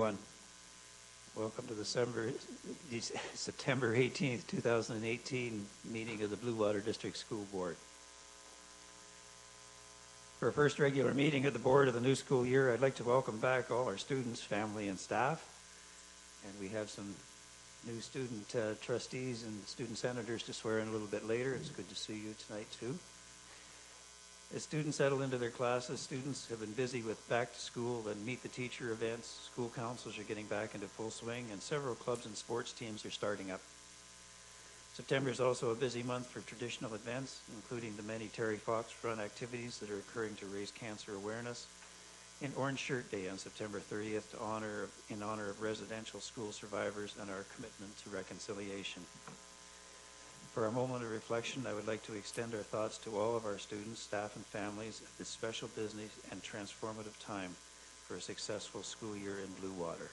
Everyone, welcome to the September 18th, 2018 meeting of the Blue Water District School Board. For our first regular meeting of the board of the new school year, I'd like to welcome back all our students, family, and staff. And we have some new student trustees and student senators to swear in a little bit later. It's good to see you tonight, too. As students settle into their classes, students have been busy with back to school and meet the teacher events. School councils are getting back into full swing, and several clubs and sports teams are starting up. September is also a busy month for traditional events, including the many Terry Fox Run activities that are occurring to raise cancer awareness, and Orange Shirt Day on September 30th in honor of residential school survivors and our commitment to reconciliation. For a moment of reflection, I would like to extend our thoughts to all of our students, staff, and families at this special business and transformative time for a successful school year in Blue Water.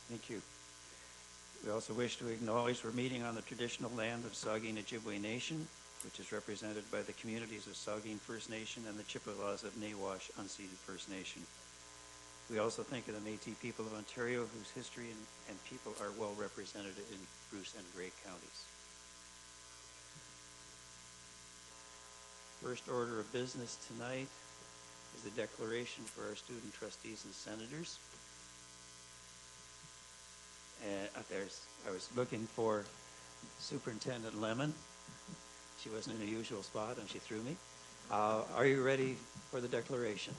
Thank you. We also wish to acknowledge we're meeting on the traditional land of Saugeen Ojibwe Nation, which is represented by the communities of Saugeen First Nation and the Chippewas of Nawash Unceded First Nation. We also think of the Métis people of Ontario, whose history and people are well represented in Bruce and Grey counties. First order of business tonight is the declaration for our student trustees and senators. I was looking for Superintendent Lemon. She wasn't in her usual spot and she threw me. Are you ready for the declaration?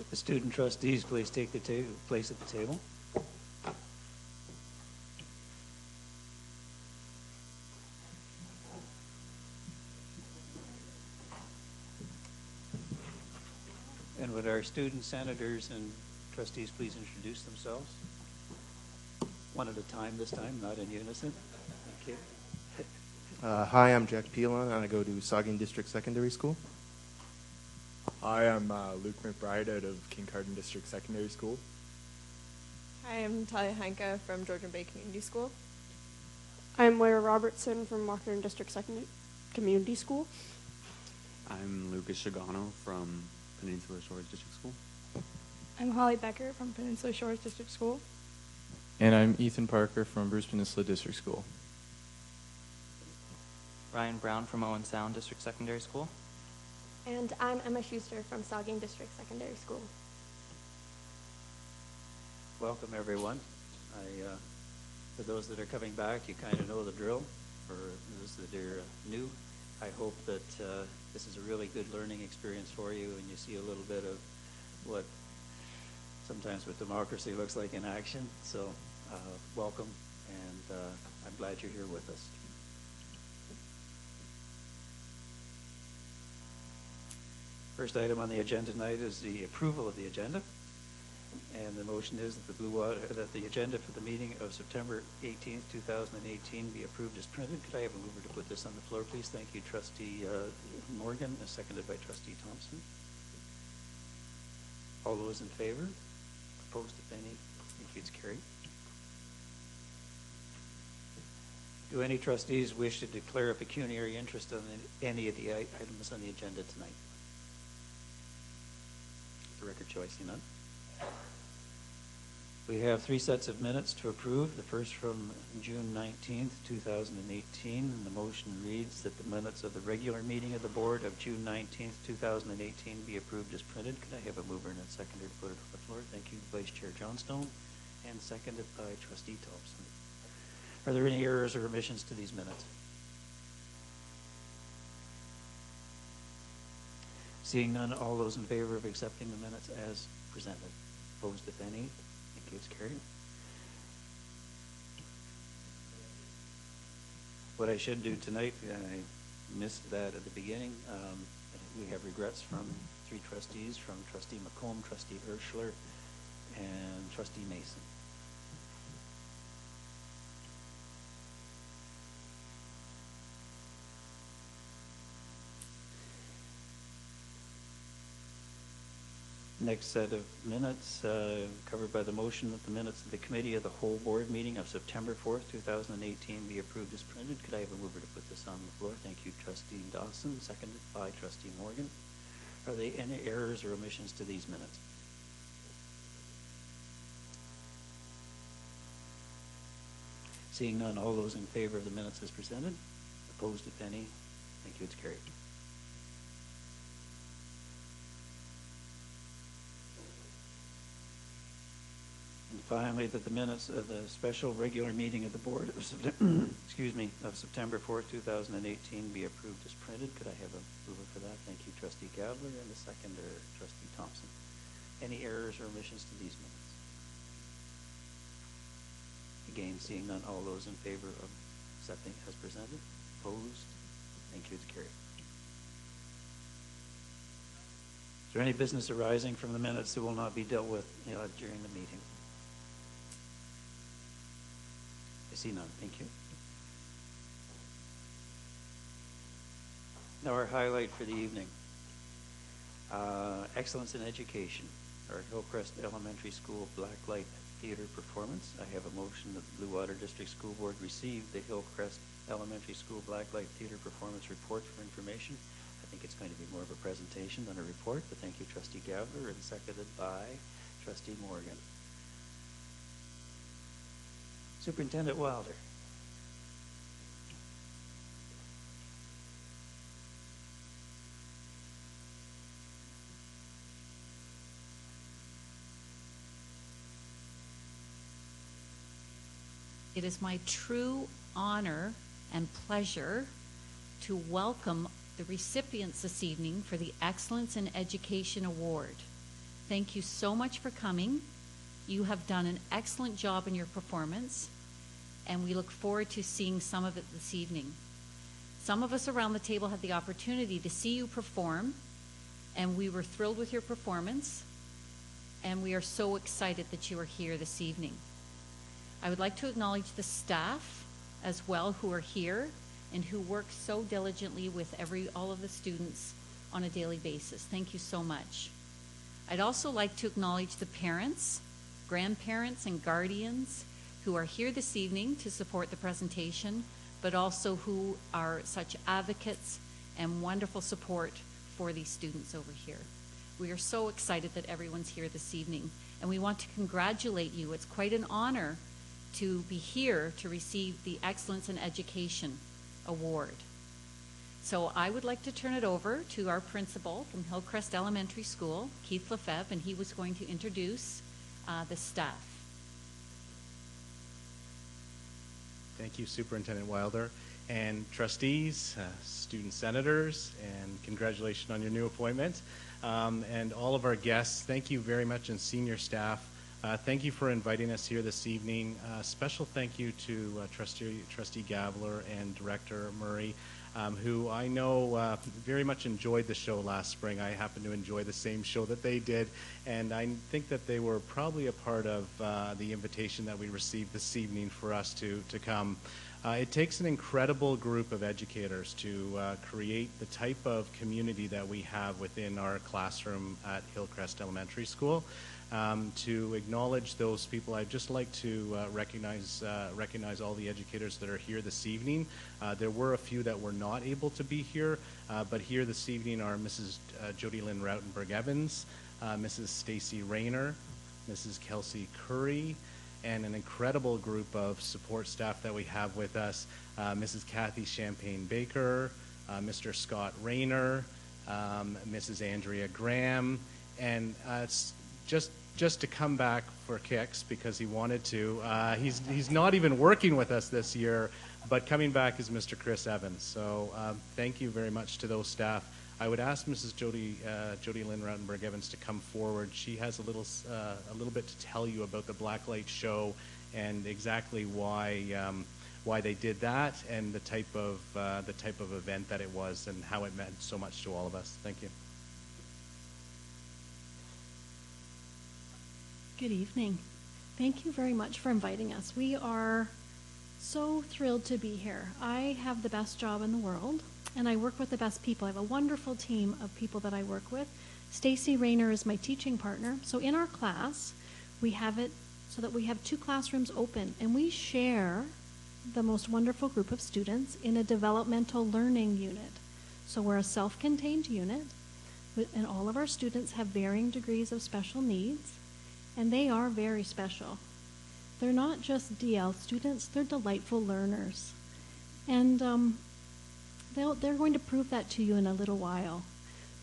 The student trustees, please take the place at the table. And would our student senators and trustees please introduce themselves? One at a time this time, not in unison. Thank you. Hi, I'm Jack Pilon, and I go to Saugeen District Secondary School. Hi, I'm Luke McBride out of Kincardine District Secondary School. Hi, I'm Talia Hanka from Georgian Bay Community School. I'm Moira Robertson from Walker District Secondary Community School. I'm Lucas Shigano from Peninsula Shores District School. I'm Holly Becker from Peninsula Shores District School. And I'm Ethan Parker from Bruce Peninsula District School. Ryan Brown from Owen Sound District Secondary School. And I'm Emma Schuster from Saugeen District Secondary School. Welcome, everyone. For those that are coming back, you kind of know the drill. For those that are new, I hope that this is a really good learning experience for you, and you see a little bit of what democracy looks like in action. So welcome, and I'm glad you're here with us. First item on the agenda tonight is the approval of the agenda, and the motion is that the agenda for the meeting of September 18th, 2018 be approved as printed. Could I have a mover to put this on the floor, please? Thank you, Trustee Morgan, seconded by Trustee Thompson. All those in favor? Opposed, if any? Thank you, it's carried. Do any trustees wish to declare a pecuniary interest on any of the items on the agenda tonight? The record choice, none. We have 3 sets of minutes to approve. The first from June 19th, 2018. And the motion reads that the minutes of the regular meeting of the board of June 19th, 2018 be approved as printed. Could I have a mover and a seconder to put it on the floor? Thank you, Vice Chair Johnstone, and seconded by Trustee Thompson. Are there any errors or omissions to these minutes? Seeing none, all those in favor of accepting the minutes as presented? Opposed, if any? Thank you, it's carried. What I should do tonight, I missed that at the beginning. We have regrets from 3 trustees, from Trustee McComb, Trustee Urschler, and Trustee Mason. Next set of minutes covered by the motion that the minutes of the Committee of the Whole Board meeting of September 4th, 2018 be approved as printed. Could I have a mover to put this on the floor? Thank you, Trustee Dawson, seconded by Trustee Morgan. Are there any errors or omissions to these minutes? Seeing none, all those in favor of the minutes as presented? Opposed, if any? Thank you, it's carried. And finally, that the minutes of the special regular meeting of the board of September 4th, 2018 be approved as printed. Could I have a mover for that? Thank you, Trustee Gabler, and a seconder, Trustee Thompson. Any errors or omissions to these minutes? Again, seeing none, all those in favor of accepting as presented? Opposed? Thank you, it's carried. Is there any business arising from the minutes that will not be dealt with during the meeting? I see none. Thank you. Now our highlight for the evening. Excellence in education. Our Hillcrest Elementary School Blacklight Theater performance. I have a motion that the Blue Water District School Board receive the Hillcrest Elementary School Blacklight Theater performance report for information. I think it's going to be more of a presentation than a report, but thank you, Trustee Gavler, and seconded by Trustee Morgan. Superintendent Wilder. It is my true honor and pleasure to welcome the recipients this evening for the Excellence in Education Award. Thank you so much for coming. You have done an excellent job in your performance, and we look forward to seeing some of it this evening. Some of us around the table had the opportunity to see you perform, and we were thrilled with your performance, and we are so excited that you are here this evening. I would like to acknowledge the staff as well who are here and who work so diligently with all of the students on a daily basis. Thank you so much. I'd also like to acknowledge the parents, grandparents, and guardians who are here this evening to support the presentation, but also who are such advocates and wonderful support for these students over here. We are so excited that everyone's here this evening, and we want to congratulate you. It's quite an honor to be here to receive the Excellence in Education Award. So I would like to turn it over to our principal from Hillcrest Elementary School, Keith Lefebvre, and he was going to introduce the staff. Thank you, Superintendent Wilder, and trustees, student senators, and congratulations on your new appointment. And all of our guests, thank you very much, and senior staff. Thank you for inviting us here this evening. Special thank you to Trustee Gabler and Director Murray, who I know very much enjoyed the show last spring. I happen to enjoy the same show that they did, and I think that they were probably a part of the invitation that we received this evening for us to come. It takes an incredible group of educators to create the type of community that we have within our classroom at Hillcrest Elementary School. To acknowledge those people, I'd just like to recognize all the educators that are here this evening. There were a few that were not able to be here, but here this evening are Mrs. Jody Lynn Rautenberg-Evans, Mrs. Stacy Rayner, Mrs. Kelsey Curry, and an incredible group of support staff that we have with us, Mrs. Kathy Champagne-Baker, Mr. Scott Rayner, Mrs. Andrea Graham, and it's just to come back for kicks because he wanted to. He's not even working with us this year, but coming back is Mr. Chris Evans. So thank you very much to those staff. I would ask Mrs. Jody Lynn Rautenberg Evans to come forward. She has a little bit to tell you about the Blacklight show and exactly why they did that and the type of event that it was and how it meant so much to all of us. Thank you. Good evening. Thank you very much for inviting us. We are so thrilled to be here. I have the best job in the world, and I work with the best people. I have a wonderful team of people that I work with. Stacy Rayner is my teaching partner. So in our class, we have it so that we have 2 classrooms open, and we share the most wonderful group of students in a developmental learning unit. So we're a self-contained unit, and all of our students have varying degrees of special needs, and they are very special. They're not just DL students, they're delightful learners. And they're going to prove that to you in a little while.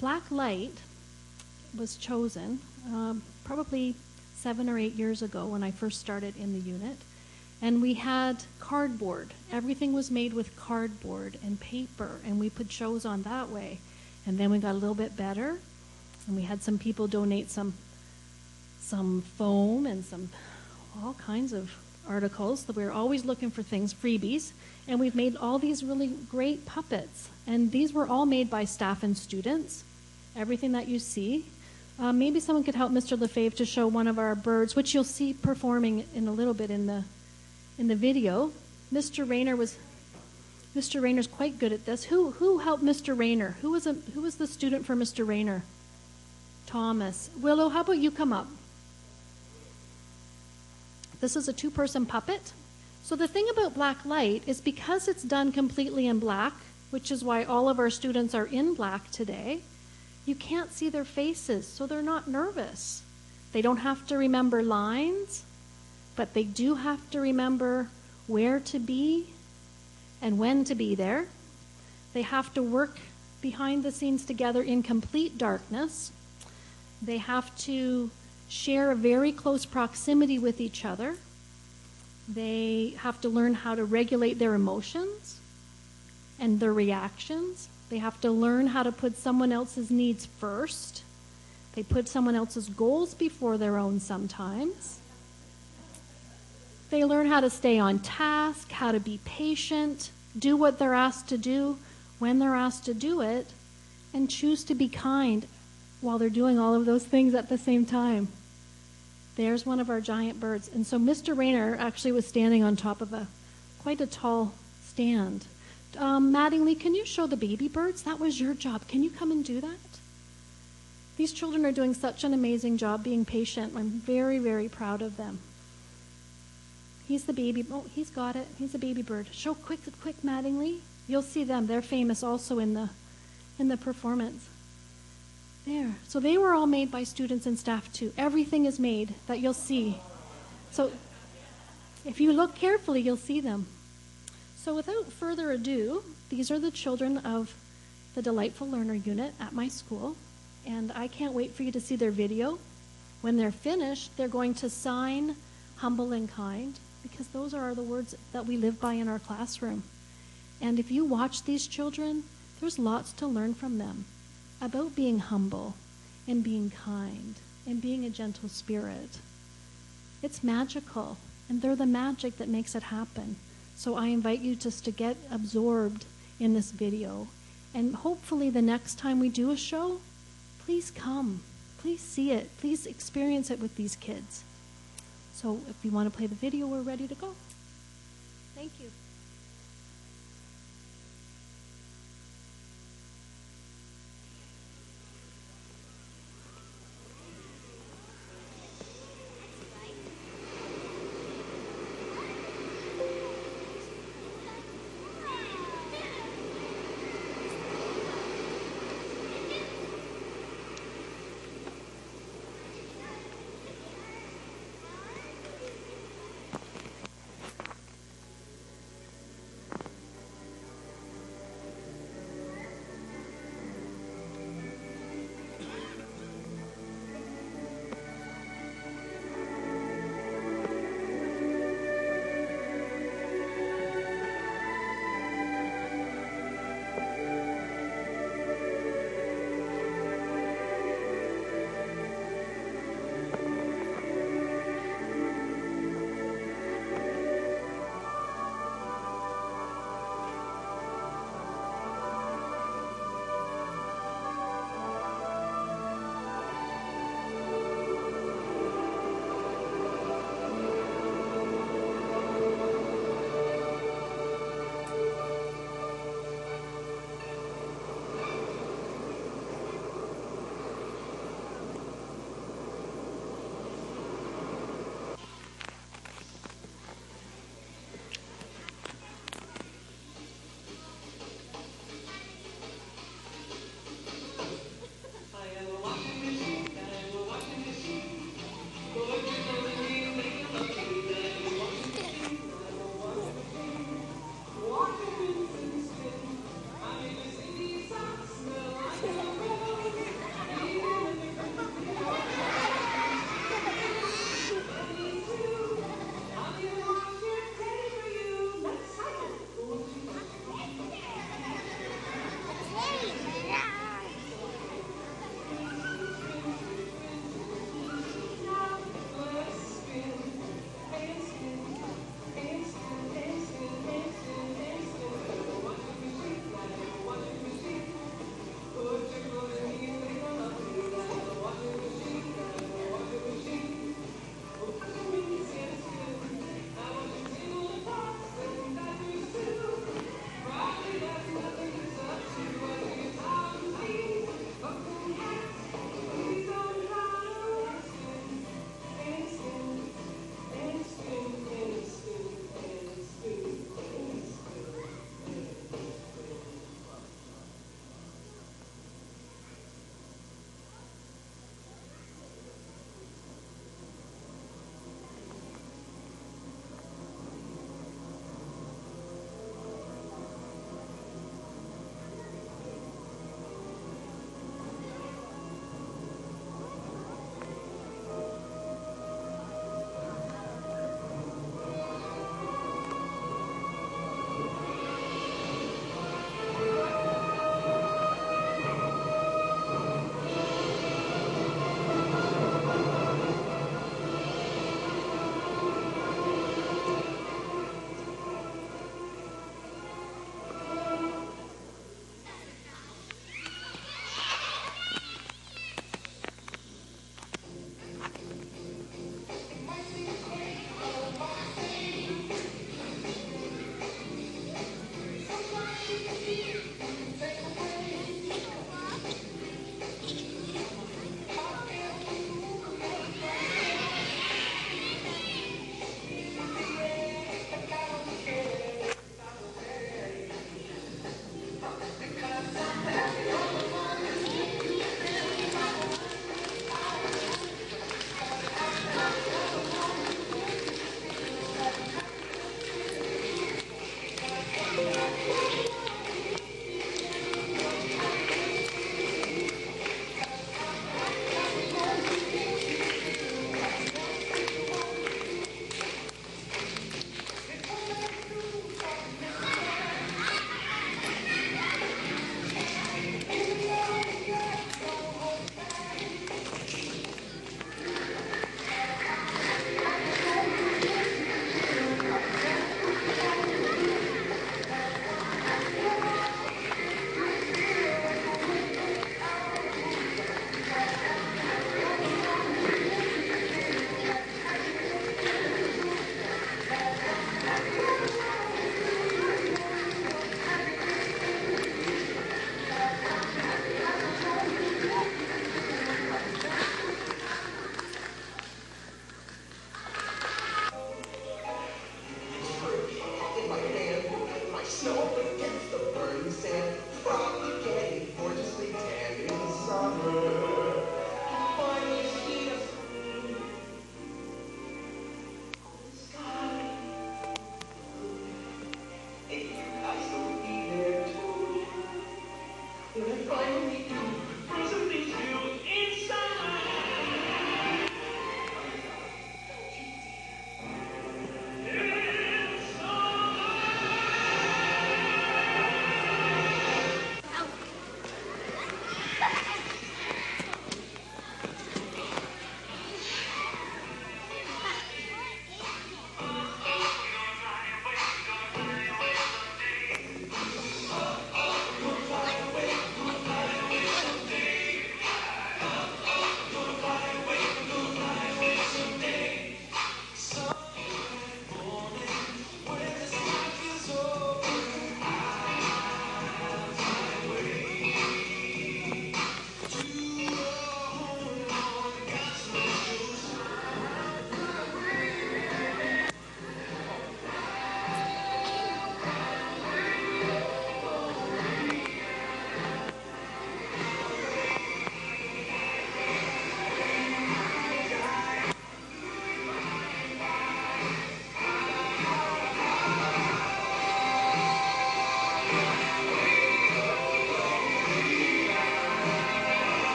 Black light was chosen probably 7 or 8 years ago when I first started in the unit. And we had cardboard. Everything was made with cardboard and paper, and we put shows on that way. And then we got a little bit better, and we had some people donate some foam and all kinds of articles. That we were always looking for things, freebies, and we've made all these really great puppets. And these were all made by staff and students, everything that you see. Maybe someone could help Mr. Lefebvre to show one of our birds, which you'll see performing in a little bit in the video. Mr. Rayner's quite good at this. Who helped Mr. Rayner? Who was the student for Mr. Rayner? Thomas. Willow, how about you come up? This is a 2-person puppet. So the thing about black light is because it's done completely in black, which is why all of our students are in black today, you can't see their faces, so they're not nervous. They don't have to remember lines, but they do have to remember where to be and when to be there. They have to work behind the scenes together in complete darkness. They have to share a very close proximity with each other. They have to learn how to regulate their emotions and their reactions. They have to learn how to put someone else's needs first. They put someone else's goals before their own sometimes. They learn how to stay on task, how to be patient, do what they're asked to do when they're asked to do it, and choose to be kind while they're doing all of those things at the same time. There's one of our giant birds. And so Mr. Rayner actually was standing on top of quite a tall stand. Mattingly, can you show the baby birds? That was your job. Can you come and do that? These children are doing such an amazing job being patient. I'm very, very proud of them. He's the baby. Oh, he's got it. He's a baby bird. Show quick, Mattingly. You'll see them. They're famous also in the performance. There. So they were all made by students and staff too. Everything is made that you'll see. So if you look carefully, you'll see them. So without further ado, these are the children of the Delightful Learner Unit at my school. And I can't wait for you to see their video. When they're finished, they're going to sign humble and kind, because those are the words that we live by in our classroom. And if you watch these children, there's lots to learn from them about being humble and being kind and being a gentle spirit. It's magical, and they're the magic that makes it happen. So I invite you just to get absorbed in this video. And hopefully the next time we do a show, please come. Please see it. Please experience it with these kids. So if you want to play the video, we're ready to go. Thank you.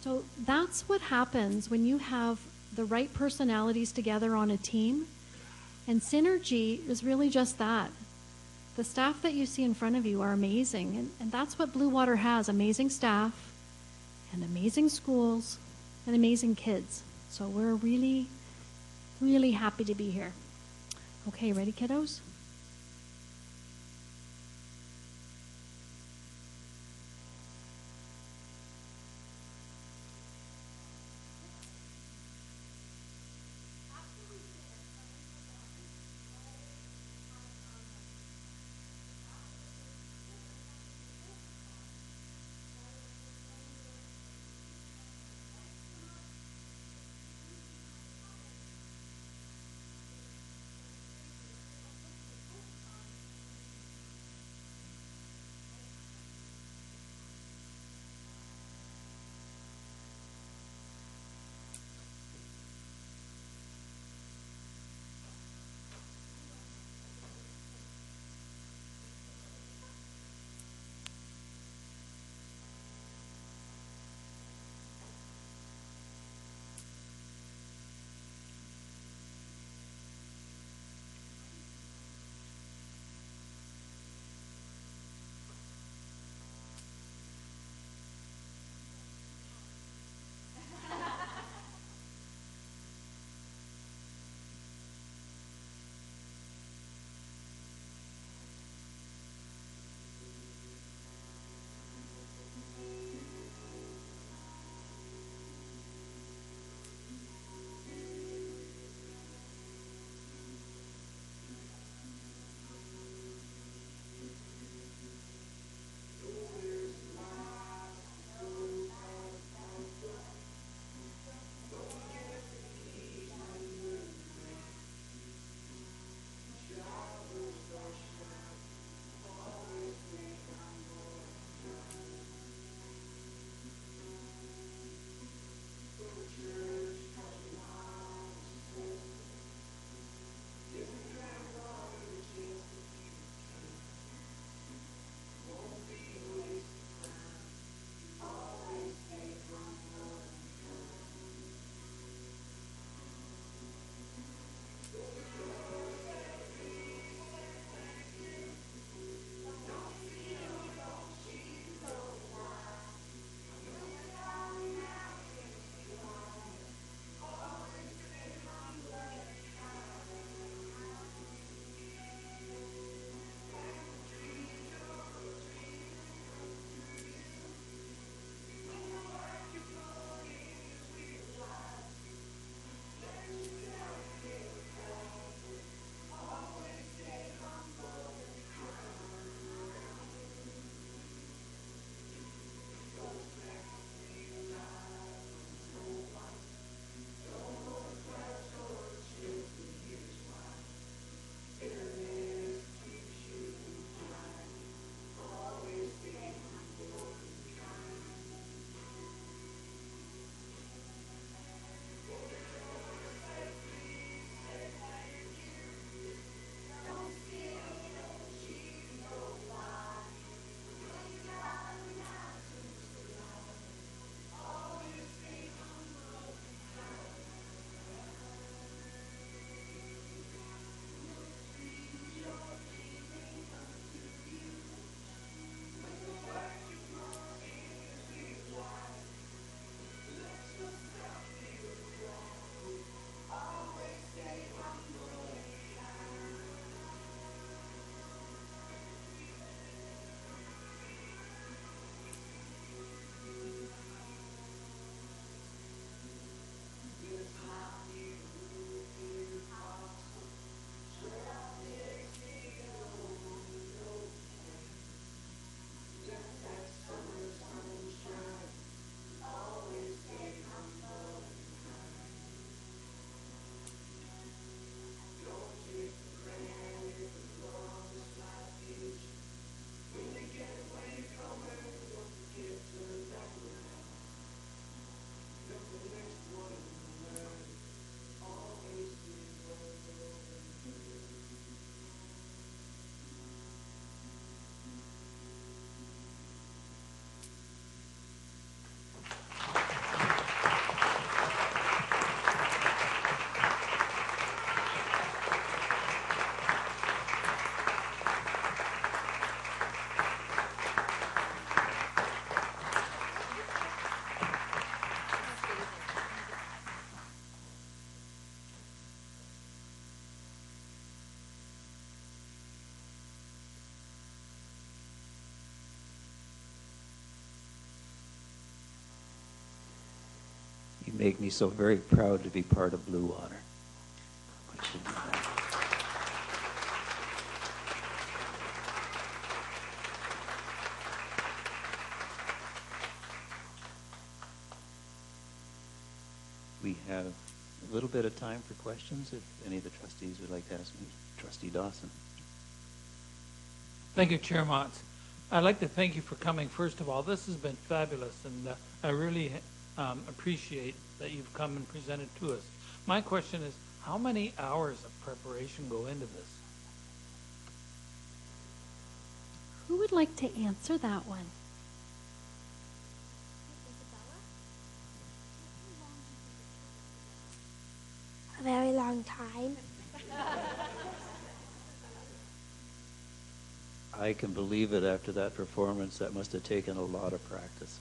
So that's what happens when you have the right personalities together on a team. And synergy is really just that. The staff that you see in front of you are amazing. And that's what Blue Water has, amazing staff and amazing schools and amazing kids. So we're really, really happy to be here. Okay, ready, kiddos? make me so very proud to be part of Blue Water. We have a little bit of time for questions, if any of the trustees would like to ask me. Trustee Dawson. Thank you, Chair Motz. I'd like to thank you for coming, first of all. This has been fabulous, and I really appreciate that you've come and presented to us. My question is, how many hours of preparation go into this? Who would like to answer that one? A very long time. I can believe it after that performance. That must have taken a lot of practice.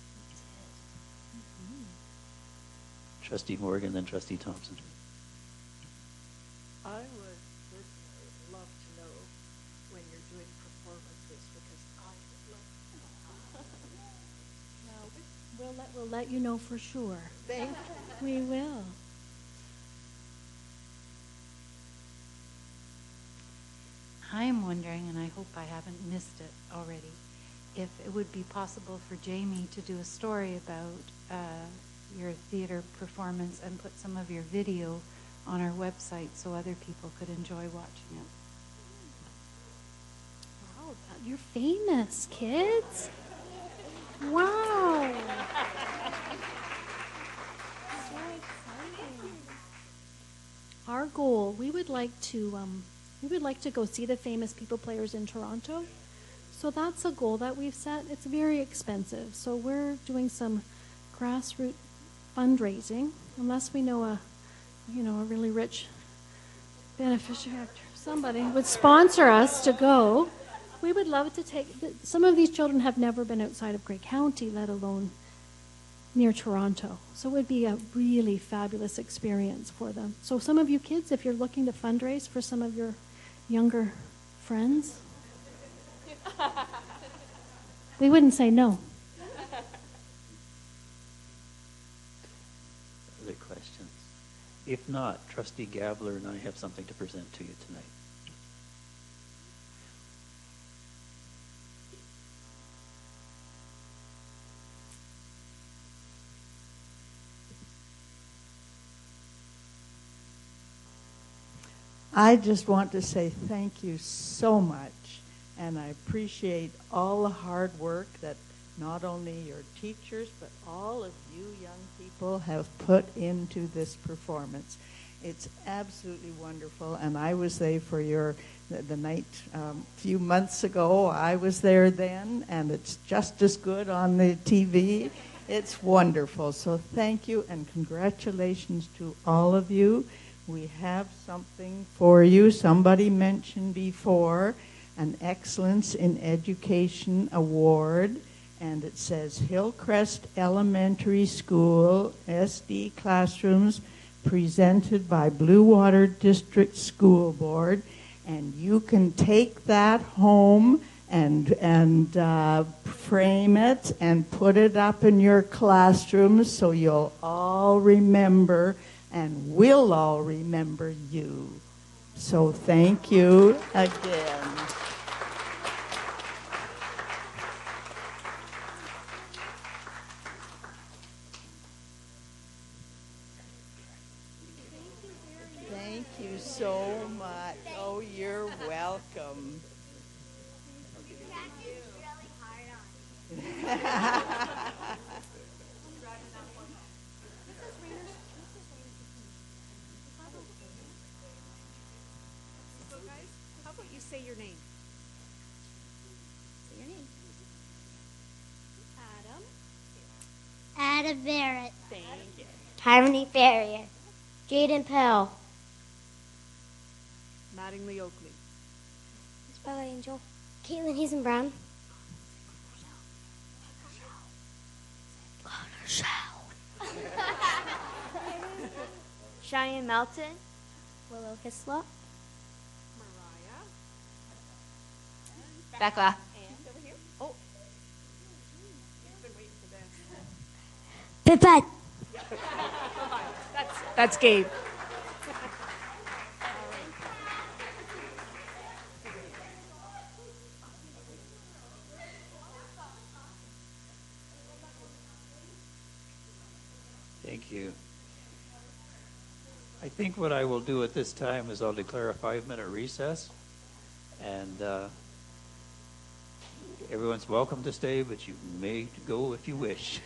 Trustee Morgan, then Trustee Thompson. I would personally love to know when you're doing performances because I would love to know. No, we'll let you know for sure. Thank you. We will. I'm wondering, and I hope I haven't missed it already, if it would be possible for Jamie to do a story about your theater performance and put some of your video on our website so other people could enjoy watching it. Wow, you're famous, kids. Wow. So exciting. Our goal, we would like to go see the famous people players in Toronto. So that's a goal that we've set. It's very expensive. So we're doing some grassroots fundraising, unless we know a really rich beneficiary, somebody would sponsor us to go. We would love to take, some of these children have never been outside of Grey County, let alone near Toronto. So it would be a really fabulous experience for them. So some of you kids, if you're looking to fundraise for some of your younger friends, we wouldn't say no. Other questions? If not, Trustee Gabler and I have something to present to you tonight. I just want to say thank you so much, and I appreciate all the hard work that not only your teachers, but all of you young people have put into this performance. It's absolutely wonderful, and I was there for the night a few months ago. I was there then, and it's just as good on the TV. It's wonderful. So thank you, and congratulations to all of you. We have something for you. Somebody mentioned before an Excellence in Education Award, and it says Hillcrest Elementary School SD Classrooms presented by Blue Water District School Board, and you can take that home and frame it and put it up in your classrooms so you'll all remember, and we'll all remember you. So thank you again. Thank you so much. Oh, you're welcome. So guys, how about you say your name? Say your name. Adam Barrett. Thank you. Harmony Ferrier. Jaden Pell. Mattingly Oakley. Isabella Angel. Caitlin Hazen Brown. Cheyenne Melton. Willow Hislop. Mariah. Becca. And over here. Oh. You've been waiting for this. Pipette. Bye-bye. That's Gabe. Thank you. I think what I will do at this time is I'll declare a 5-minute recess, and everyone's welcome to stay, but you may go if you wish.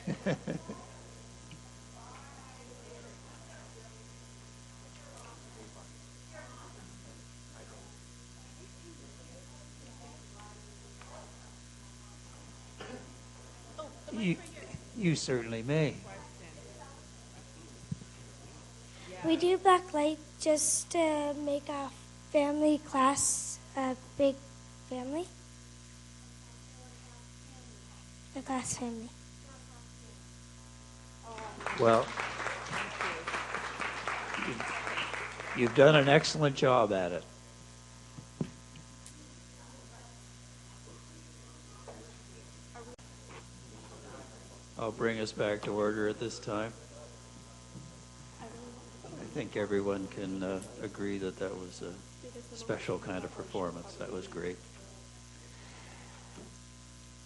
You certainly may. We do black light just to make our family class a big family. The class family. Well, you've done an excellent job at it. I'll bring us back to order at this time. I think everyone can agree that that was a special kind of performance. That was great.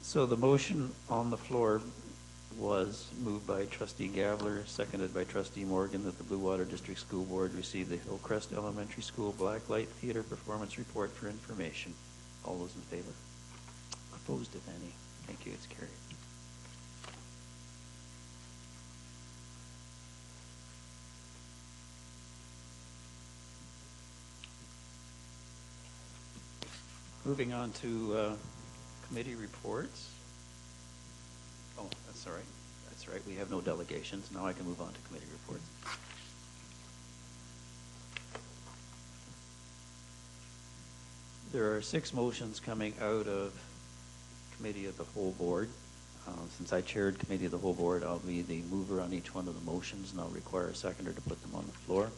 So the motion on the floor was moved by Trustee Gabler, seconded by Trustee Morgan, that the Blue Water District School Board receive the Hillcrest Elementary School Blacklight Theater Performance Report for information. All those in favor? Opposed, if any? Thank you. It's carried. Moving on to committee reports. Oh, that's all right. That's right. We have no delegations. Now I can move on to committee reports. There are 6 motions coming out of Committee of the Whole Board. Since I chaired Committee of the Whole Board, I'll be the mover on each one of the motions, and I'll require a seconder to put them on the floor.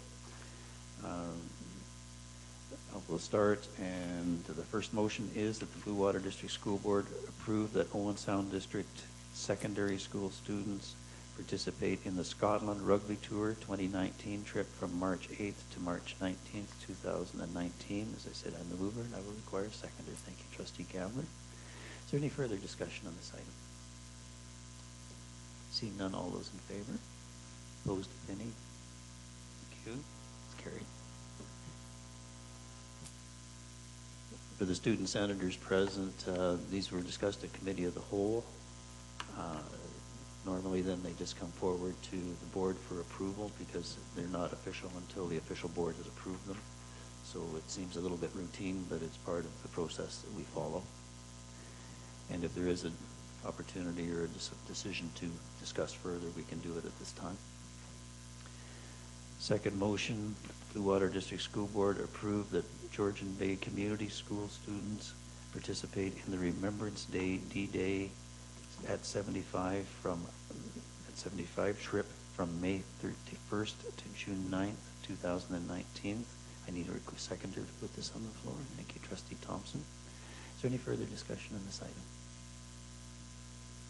We'll start, and the first motion is that the Blue Water District School Board approve that Owen Sound District secondary school students participate in the Scotland Rugby Tour 2019 trip from March 8th to March 19th, 2019. As I said, I'm the mover, and I will require a seconder. Thank you, Trustee Gabler. Is there any further discussion on this item? Seeing none, all those in favor? Opposed, if any? Thank you. It's carried. For the student senators present, these were discussed at Committee of the Whole. Normally then they just come forward to the board for approval because they're not official until the official board has approved them. So it seems a little bit routine, but it's part of the process that we follow. And if there is an opportunity or a decision to discuss further, we can do it at this time. Second motion, Blue Water District School Board approved that Georgian Bay Community School students participate in the Remembrance Day D-Day at 75 trip from May 31st to June 9th, 2019. I need a seconder to put this on the floor. Thank you, Trustee Thompson. Is there any further discussion on this item?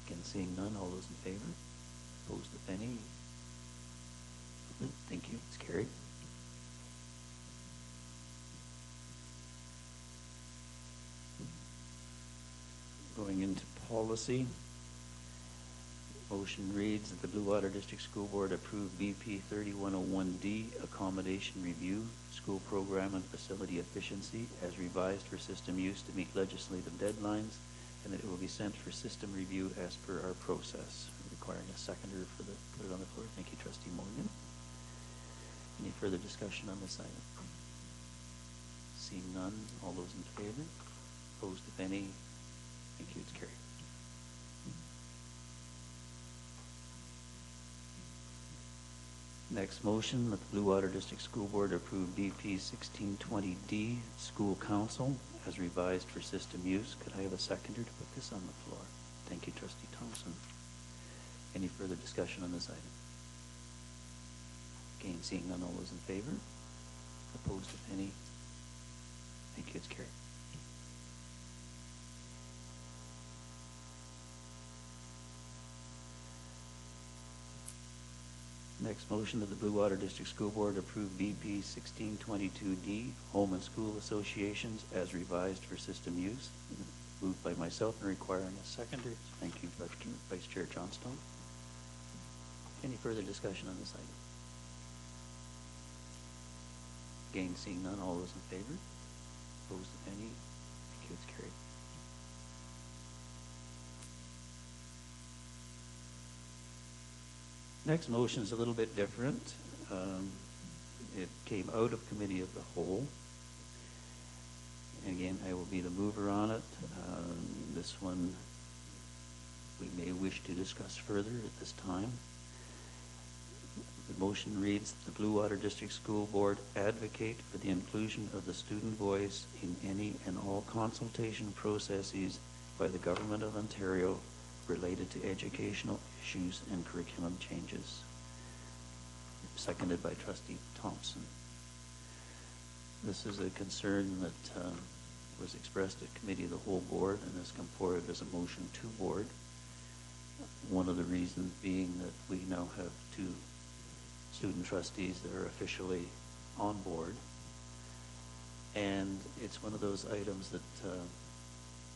Again, seeing none, all those in favor? Opposed, if any? Thank you. It's carried. Going into policy, motion reads that the Blue Water District School Board approve BP 3101D accommodation review, school program and facility efficiency as revised for system use to meet legislative deadlines, and that it will be sent for system review as per our process. Requiring a seconder for the put it on the floor. Thank you, Trustee Morgan. Any further discussion on this item? Seeing none, all those in favor? Opposed, if any? Thank you, it's carried. Next motion, that the Blue Water District School Board approve BP 1620D School Council as revised for system use. Could I have a seconder to put this on the floor? Thank you, Trustee Thompson. Any further discussion on this item? Again, seeing none, all those in favor? Opposed, if any? Thank you, it's carried. Next motion that the Blue Water District School Board approve BP 1622D, Home and School Associations as revised for system use. Moved by myself and requiring a seconder. Thank you, Vice Chair Johnstone. Any further discussion on this item? Again, seeing none, all those in favor? Opposed, any? Thank you, it's carried. Next motion is a little bit different. It came out of Committee of the Whole. And again, I will be the mover on it. This one we may wish to discuss further at this time. The motion reads, the Blue Water District School Board advocate for the inclusion of the student voice in any and all consultation processes by the Government of Ontario related to educational issues and curriculum changes. Seconded by Trustee Thompson. This is a concern that was expressed at Committee of the Whole Board and has come forward as a motion to board. One of the reasons being that we now have 2 student trustees that are officially on board. And it's one of those items that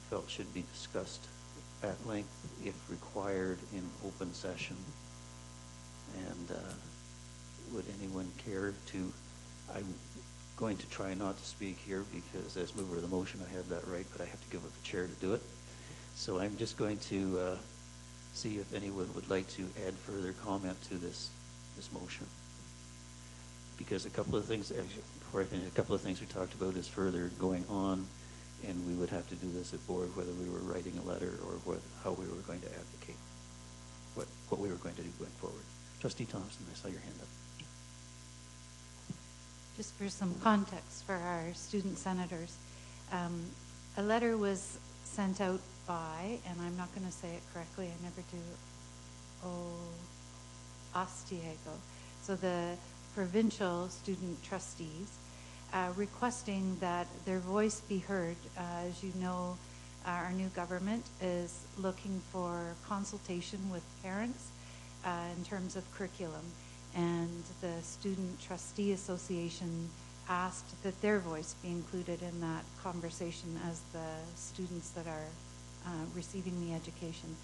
felt should be discussed at length if required in open session. And would anyone care to, I'm going to try not to speak here because as mover of the motion I have that right, but I have to give up the chair to do it. So I'm just going to see if anyone would like to add further comment to this motion. Because a couple of things, actually, before I finish, a couple of things we talked about is further going on, and we would have to do this at board, whether we were writing a letter or how we were going to advocate, what we were going to do going forward. Trustee Thompson, I saw your hand up. Just for some context for our student senators, a letter was sent out by, and I'm not going to say it correctly, I never do, Ostiago. So the provincial student trustees requesting that their voice be heard. As you know, our new government is looking for consultation with parents in terms of curriculum. And the Student Trustee Association asked that their voice be included in that conversation as the students that are receiving the education.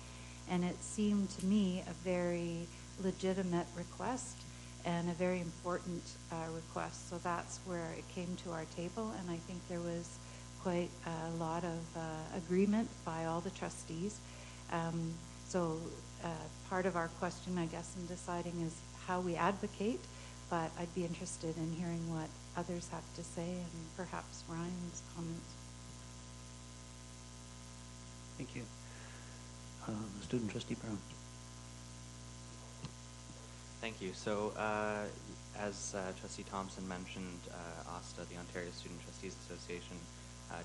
And it seemed to me a very legitimate request and a very important request. So that's where it came to our table, and I think there was quite a lot of agreement by all the trustees. So part of our question, I guess, in deciding is how we advocate, but I'd be interested in hearing what others have to say and perhaps Ryan's comments. Thank you. Student Trustee Brown. Thank you. So as Trustee Thompson mentioned, OSTA, the Ontario Student Trustees Association,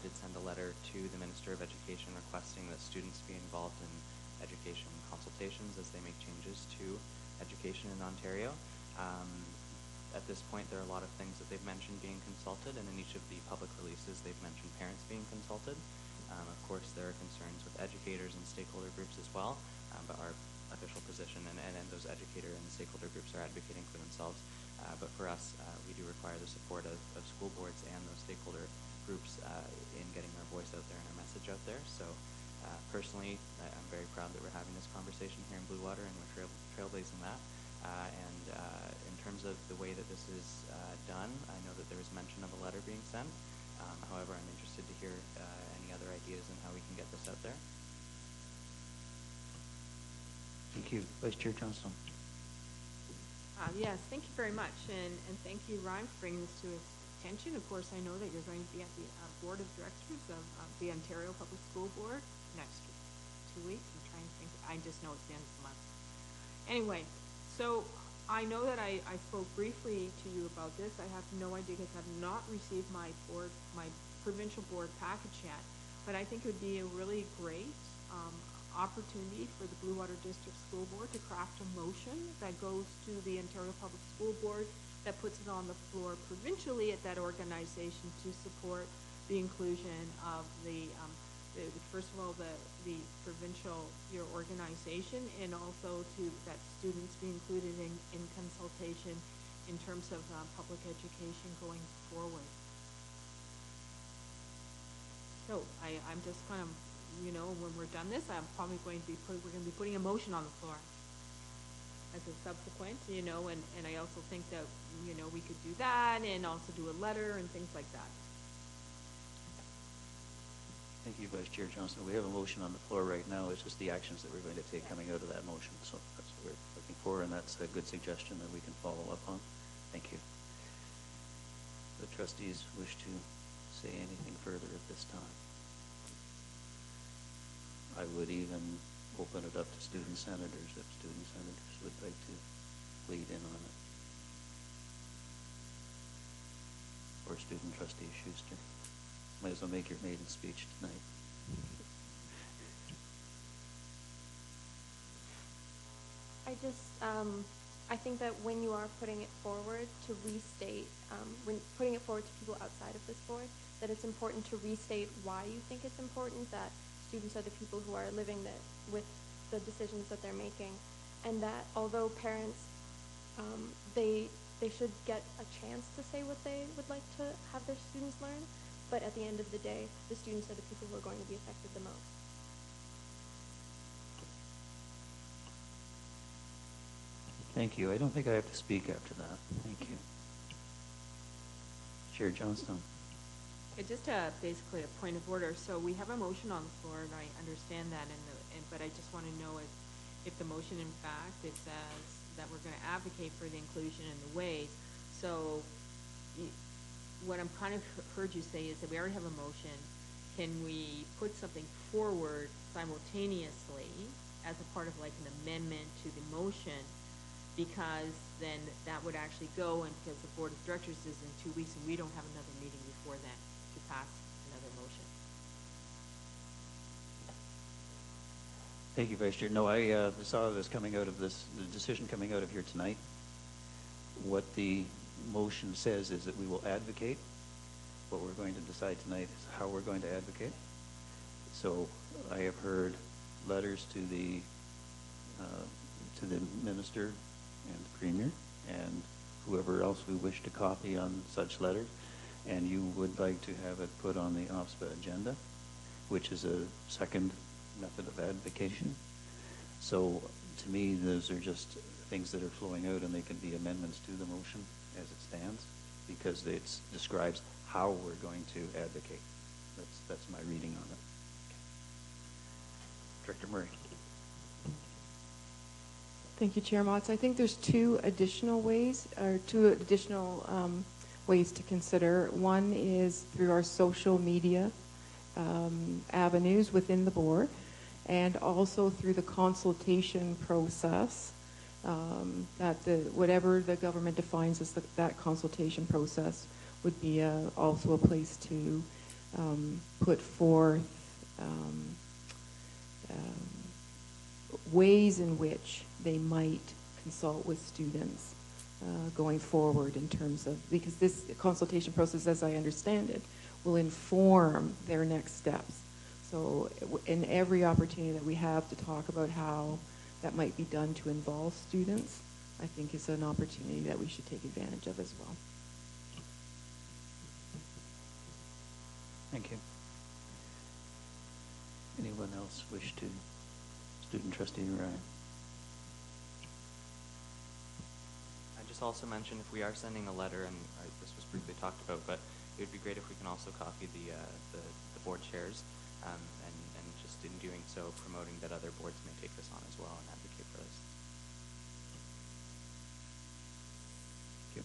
did send a letter to the Minister of Education requesting that students be involved in education consultations as they make changes to education in Ontario. At this point, there are a lot of things that they've mentioned being consulted, and in each of the public releases, they've mentioned parents being consulted. Of course, there are concerns with educators and stakeholder groups as well, but our official position and those educator and stakeholder groups are advocating for themselves. But for us, we do require the support of school boards and those stakeholder groups in getting our voice out there and our message out there. So personally, I'm very proud that we're having this conversation here in Blue Water, and we're trailblazing that. And in terms of the way that this is done, I know that there was mention of a letter being sent. However, I'm interested to hear any other ideas on how we can get this out there. Thank you. Vice Chair Johnstone. Yes, thank you very much, and thank you, Ryan, for bringing this to his attention. Of course, I know that you're going to be at the Board of Directors of the Ontario Public School Board next 2 weeks. I'm trying to think. I just know it's the end of the month. Anyway, so I know that I spoke briefly to you about this. I have no idea because I have not received my provincial board package yet, but I think it would be a really great opportunity for the Blue Water District School Board to craft a motion that goes to the Ontario Public School Board that puts it on the floor provincially at that organization to support the inclusion of the first of all, the provincial, your organization, and also that students be included in consultation in terms of public education going forward. So I'm just kind of, when we're done this, I'm probably going to be we're going to be putting a motion on the floor as a subsequent, and I also think that, we could do that and also do a letter and things like that. Thank you, Vice Chair Johnston. We have a motion on the floor right now. It's just the actions that we're going to take coming out of that motion. So that's what we're looking for, and that's a good suggestion that we can follow up on. Thank you. The trustees wish to say anything further at this time? I would even open it up to student senators if student senators would like to lead in on it. Or student trustee Schuster. Might as well make your maiden speech tonight. I think that when you are putting it forward to restate, when putting it forward to people outside of this board, that it's important to restate why you think it's important, that students are the people who are living with the decisions that they're making, and that although parents, they should get a chance to say what they would like to have their students learn, but at the end of the day, the students are the people who are going to be affected the most. Thank you. I don't think I have to speak after that. Thank you. Chair Johnstone. Just basically a point of order. So we have a motion on the floor, and I understand that, but I just want to know if the motion, in fact, it says that we're going to advocate for the inclusion in the ways. So what I'm kind of heard you say is that we already have a motion. Can we put something forward simultaneously as a part of like an amendment to the motion? Because then that would actually go, and because the board of directors is in 2 weeks, and we don't have another meeting before then to pass another motion. Thank you, Vice Chair. No, I saw this coming out of the decision coming out of here tonight. What the motion says is that we will advocate. What we're going to decide tonight is how we're going to advocate. So I have heard letters to the minister and the premier and whoever else we wish to copy on such letters, and you would like to have it put on the OPSPA agenda, which is a second method of advocation. So to me, those are just things that are flowing out, and they can be amendments to the motion as it stands, because it describes how we're going to advocate. That's my reading on it. Director Murray. Thank you, Chair Motz. I think there's two additional ways to consider. One is through our social media avenues within the board, and also through the consultation process. Whatever the government defines as that consultation process would be also a place to put forth ways in which they might consult with students going forward in terms of, because this consultation process, as I understand it, will inform their next steps. So in every opportunity that we have to talk about how that might be done to involve students, I think is an opportunity that we should take advantage of as well. Thank you. Anyone else wish to? Student trustee Ryan. I just also mentioned if we are sending a letter, and this was briefly talked about, but it would be great if we can also copy the board chairs, and just in doing so, promoting that other boards may take this on as well and advocate for this. Thank you.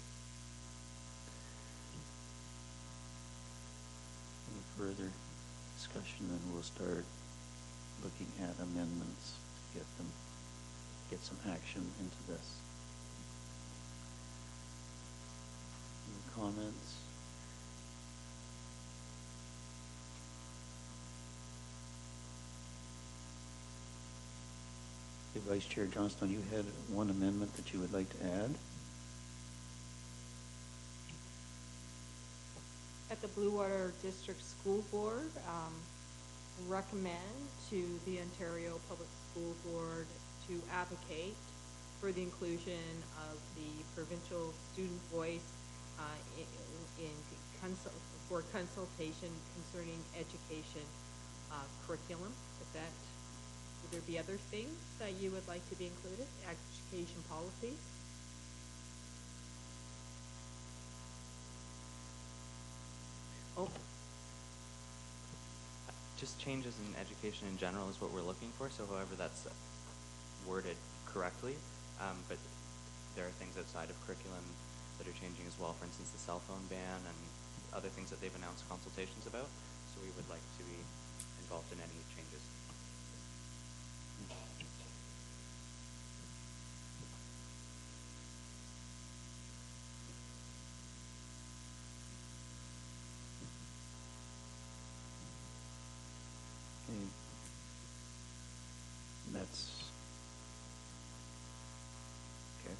Any further discussion, then we'll start looking at amendments to get some action into this. Any comments? Okay, Vice Chair Johnstone, you had one amendment that you would like to add. At the Blue Water District School Board, recommend to the Ontario Public School Board to advocate for the inclusion of the provincial student voice for consultation concerning education curriculum. Would there be other things that you would like to be included? Education policies? Oh. Just changes in education in general is what we're looking for. So however that's worded correctly, but there are things outside of curriculum that are changing as well. For instance, the cell phone ban and other things that they've announced consultations about. So we would like to be involved in any changes. Okay. That's okay.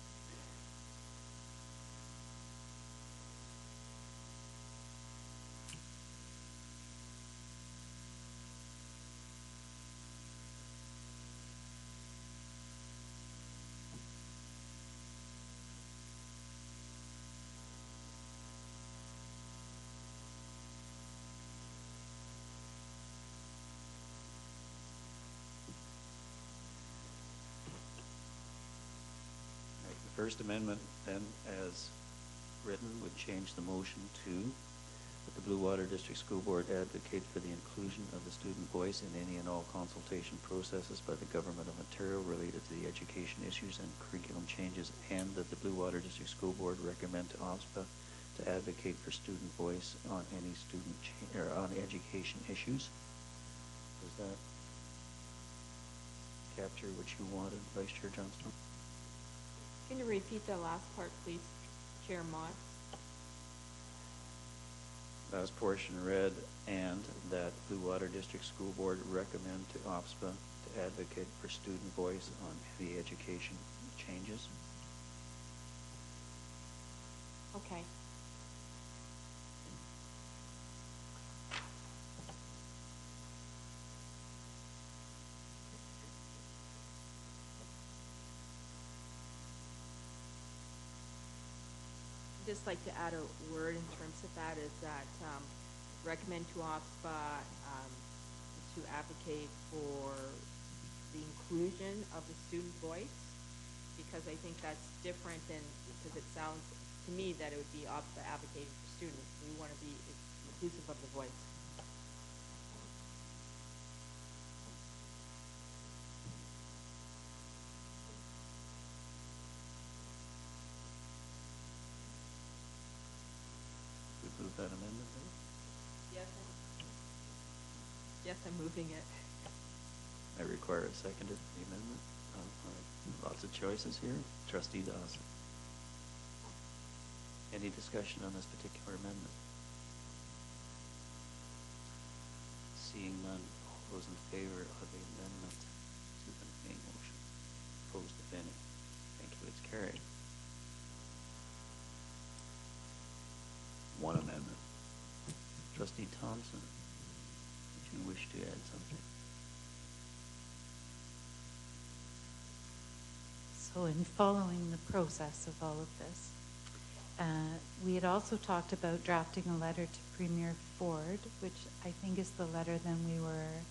The First Amendment, then, as written, would change the motion to that the Blue Water District School Board advocate for the inclusion of the student voice in any and all consultation processes by the Government of Ontario related to the education issues and curriculum changes, and that the Blue Water District School Board recommend to OSPA to advocate for student voice on any on education issues. Does that capture what you wanted, Vice Chair Johnstone? Can you repeat the last part, please, Chair Mott? Last portion read, and that Blue Water District School Board recommend to OPSPA to advocate for student voice on the education changes. Okay. Just like to add a word in terms of that is that recommend to OPSPA to advocate for the inclusion of the student voice, because I think that's different than, because it sounds to me that it would be OPSPA advocating for students. We want to be inclusive of the voice. Move that amendment? Yes. Yes, I'm moving it. I require a seconder for the amendment. All right. Lots of choices here. Trustee Dawson. Any discussion on this particular amendment? Seeing none, all those in favor of the amendment to the main motion? Opposed, if any? Thank you. It's carried. One amendment. Trustee Thompson, did you wish to add something? So in following the process of all of this, we had also talked about drafting a letter to Premier Ford, which I think is the letter then we were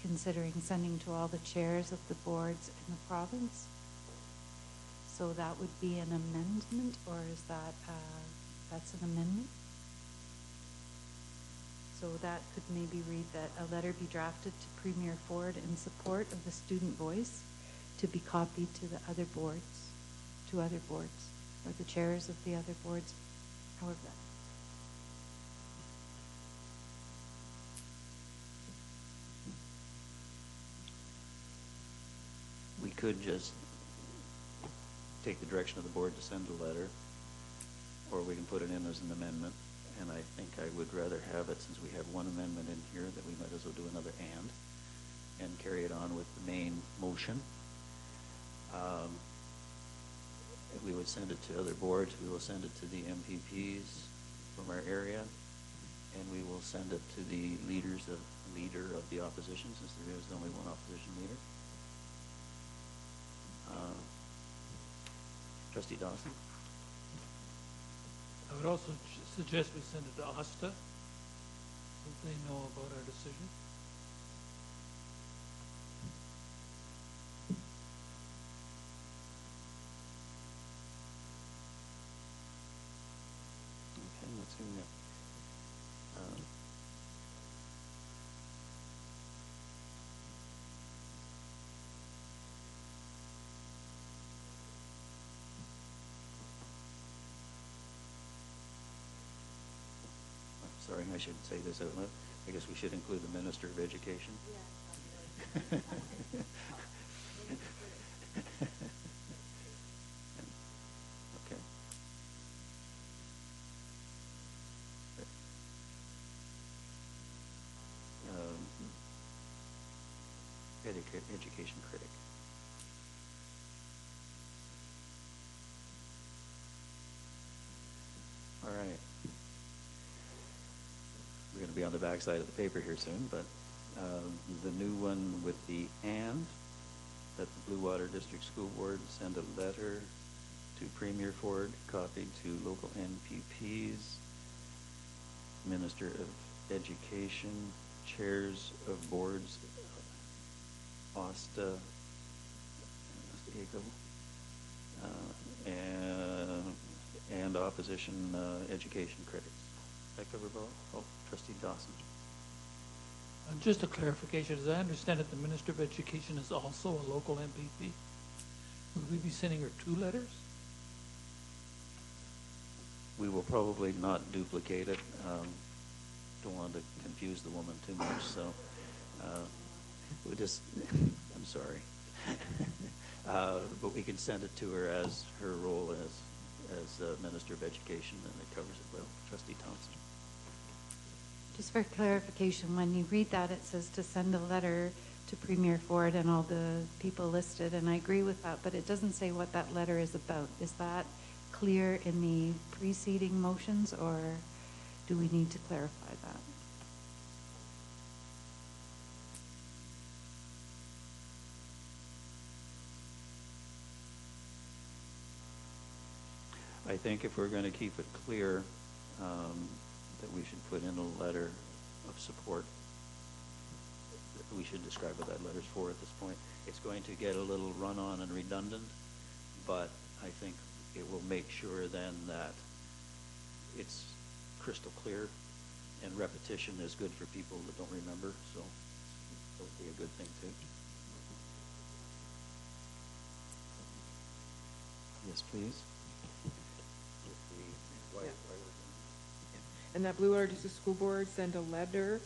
considering sending to all the chairs of the boards in the province. So that would be an amendment, or is that, that's an amendment? So that could maybe read that a letter be drafted to Premier Ford in support of the student voice to be copied to the other boards, or the chairs of the other boards, however that. We could just take the direction of the board to send a letter, or we can put it in as an amendment. And I think I would rather have it, since we have one amendment in here, that we might as well do another and carry it on with the main motion. If we would send it to other boards, we will send it to the MPPs from our area, and we will send it to the leader of the opposition, since there is only one opposition leader. Trustee Dawson? I would also suggest we send it to ASTA, so they know about our decision. Okay, let's see. Sorry, I shouldn't say this out loud. I guess we should include the Minister of Education. Yeah. Okay. Education critic. All right. We're going to be on the back side of the paper here soon, but the new one with the "and," that the Blue Water District School Board send a letter to Premier Ford, copied to local NPPs, Minister of Education, chairs of boards, OSTA, and opposition education critics. That cover both? Oh, Trustee Dawson. Just a clarification, as I understand it, the Minister of Education is also a local MPP. Would we be sending her 2 letters? We will probably not duplicate it. Don't want to confuse the woman too much, so we just, I'm sorry. But we can send it to her as her role as Minister of Education, and it covers it well. Trustee Thompson. Just for clarification, when you read that, it says to send a letter to Premier Ford and all the people listed, and I agree with that, but it doesn't say what that letter is about. Is that clear in the preceding motions, or do we need to clarify that? I think if we're going to keep it clear, that we should put in a letter of support. We should describe what that letter's for at this point. It's going to get a little run-on and redundant, but I think it will make sure then that it's crystal clear, and repetition is good for people that don't remember, so that would be a good thing too. Yes, please. And that Blue Water District School Board send a letter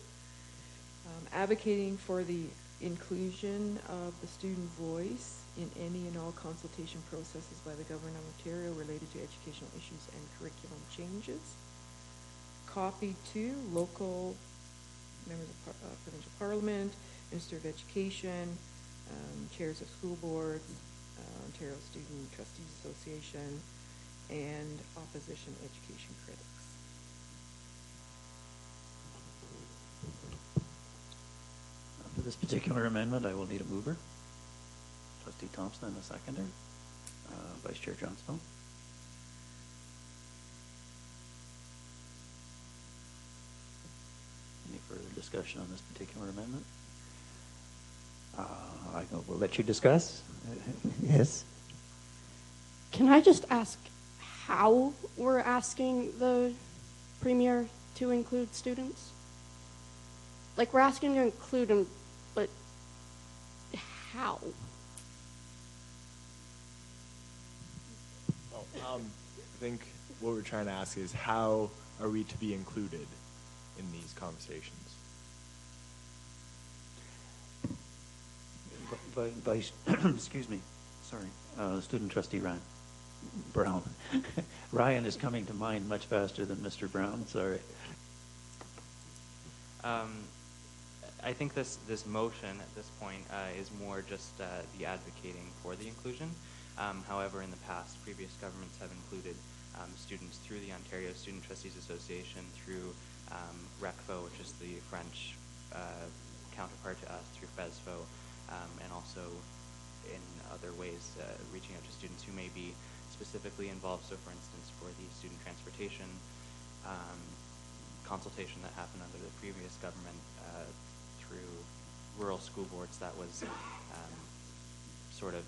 advocating for the inclusion of the student voice in any and all consultation processes by the Government of Ontario related to educational issues and curriculum changes. Copy to local members of provincial parliament, Minister of Education, chairs of school boards, Ontario Student Trustees Association, and opposition education critics. For this particular amendment, I will need a mover. Trustee Thompson and a seconder. Vice Chair Johnstone. Any further discussion on this particular amendment? We'll let you discuss. Yes. Can I just ask how we're asking the Premier to include students? Like, we're asking to include them, but how? I think what we're trying to ask is, how are we to be included in these conversations? Vice, excuse me, sorry, Student Trustee Ryan Brown. Ryan is coming to mind much faster than Mr. Brown, sorry. I think this motion at this point is more just the advocating for the inclusion. However, in the past, previous governments have included students through the Ontario Student Trustees Association, through RECFO, which is the French counterpart to us through FESFO, and also in other ways reaching out to students who may be specifically involved. So for instance, for the student transportation consultation that happened under the previous government through rural school boards, that was sort of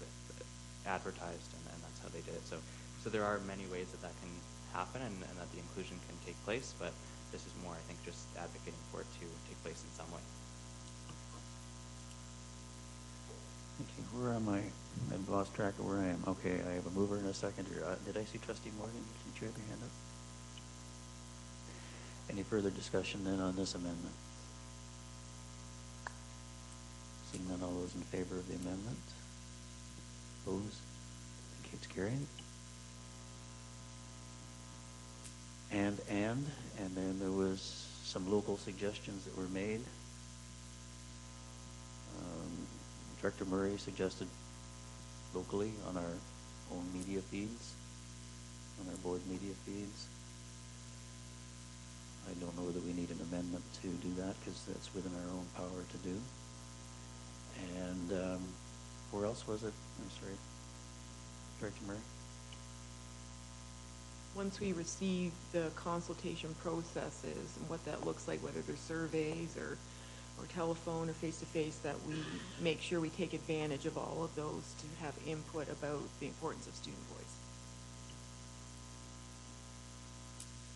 advertised, and that's how they did it. So there are many ways that can happen and that the inclusion can take place, but this is more, I think, just advocating for it to take place in some way. Thank you. Where am I? I've lost track of where I am. Okay, I have a mover and a seconder. Did I see Trustee Morgan? Did you have your hand up? Any further discussion then on this amendment? Seeing none, all those in favor of the amendment? Opposed? Okay, it's carried. And then there was some local suggestions that were made. Director Murray suggested locally on our own media feeds, on our board media feeds. I don't know whether we need an amendment to do that because that's within our own power to do. And where else was it? I'm sorry, Director Murray? Once we receive the consultation processes and what that looks like, whether they're surveys or telephone or face-to-face, that we make sure we take advantage of all of those to have input about the importance of student voice.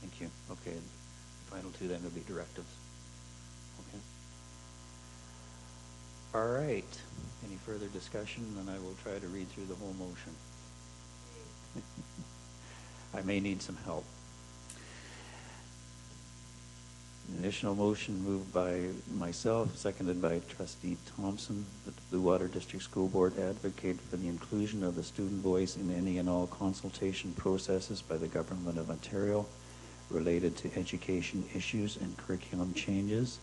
Thank you. Okay, the final two then would be directives. Okay. All right. Any further discussion? Then I will try to read through the whole motion. I may need some help. Initial motion moved by myself, seconded by Trustee Thompson, that the Blue Water District School Board advocate for the inclusion of the student voice in any and all consultation processes by the Government of Ontario related to education issues and curriculum changes,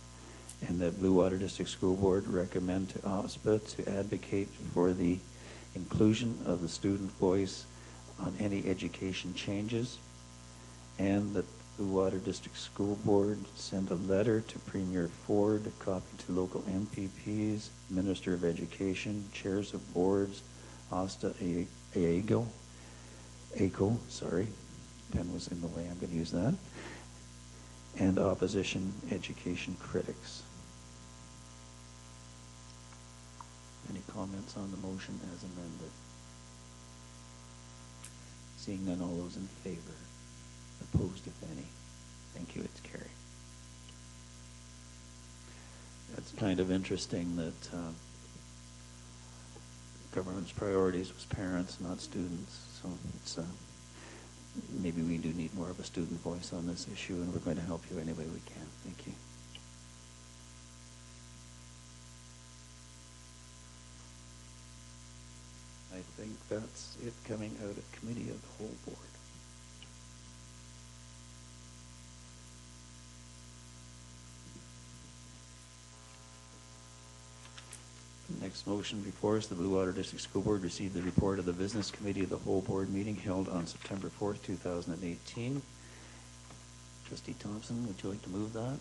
and that Blue Water District School Board recommend to OSPA to advocate for the inclusion of the student voice on any education changes, and that the Water District School Board send a letter to Premier Ford, a copy to local MPPs, Minister of Education, chairs of boards, Asta AECO, sorry, pen was in the way, I'm going to use that, and opposition education critics. Any comments on the motion as amended? Seeing none, all those in favor? Opposed, if any? Thank you, it's carried. It's kind of interesting that government's priorities was parents, not students. So it's maybe we do need more of a student voice on this issue, and we're going to help you any way we can. Thank you. I think that's it coming out of committee of the whole board. Next motion before us, the Blue Water District School Board received the report of the Business Committee of the whole board meeting held on September 4th, 2018. Trustee Thompson, would you like to move that?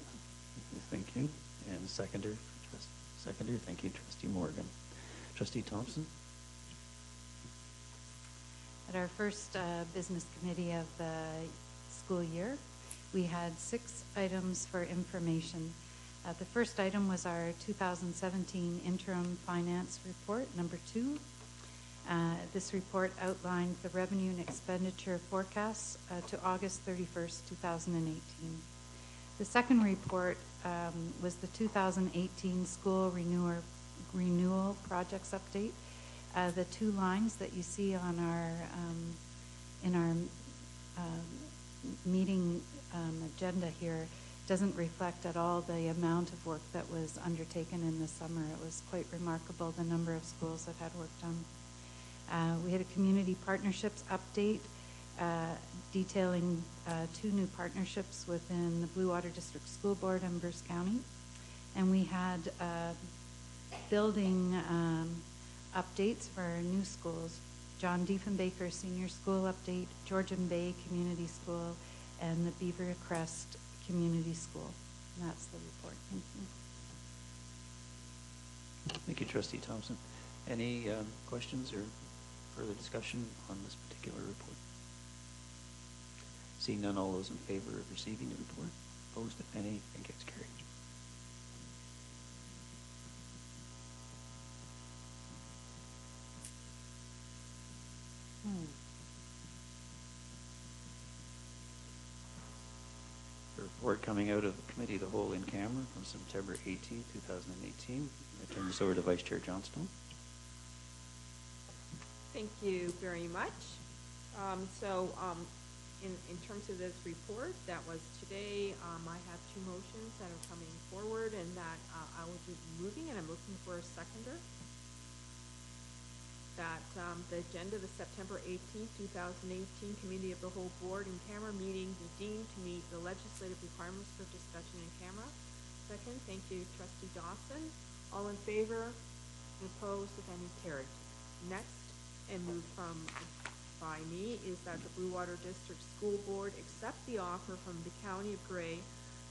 Thank you. And seconder, thank you, Trustee Morgan. Trustee Thompson? At our first business committee of the school year, we had 6 items for information. The first item was our 2017 interim finance report, number 2. This report outlined the revenue and expenditure forecasts to August 31st, 2018. The second report was the 2018 school renewal projects update. The 2 lines that you see on our in our meeting agenda here doesn't reflect at all the amount of work that was undertaken in the summer. It was quite remarkable, the number of schools that had work done. We had a community partnerships update detailing 2 new partnerships within the Blue Water District School Board in Bruce County. And we had building updates for new schools. John Diefenbaker Senior School update, Georgian Bay Community School, and the Beaver Crest Community School. And that's the report. Thank you. Thank you, Trustee Thompson. Any questions or further discussion on this particular report? Seeing none, all those in favor of receiving the report? Opposed, if any? It gets carried. The report coming out of the Committee of the Whole in camera from September 18, 2018. I turn this over to Vice Chair Johnstone. Thank you very much. In terms of this report that was today, I have two motions that are coming forward and that I will be moving, and I'm looking for a seconder. That the agenda of the September 18, 2018 Committee of the Whole Board in camera meeting be deemed to meet the legislative requirements for discussion in camera. Second, thank you, Trustee Dawson. All in favor? Opposed, if any, carried. Next, and moved by me, is that the Blue Water District School Board accept the offer from the County of Grey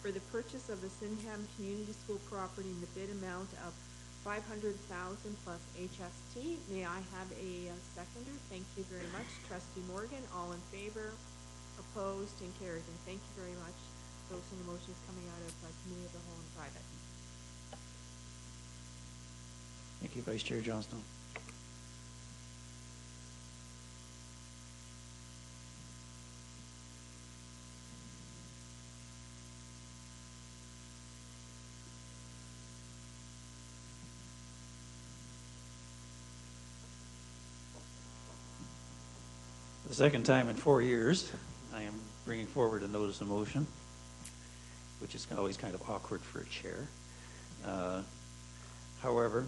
for the purchase of the Sydenham Community School property in the bid amount of $500,000 plus HST. May I have a seconder? Thank you very much. Trustee Morgan, all in favor? Opposed, and carried. And thank you very much. Those are the motions coming out of Committee of the Whole and private. Thank you, Vice Chair Johnstone. The second time in 4 years, I am bringing forward a notice of motion, which is always kind of awkward for a chair. However,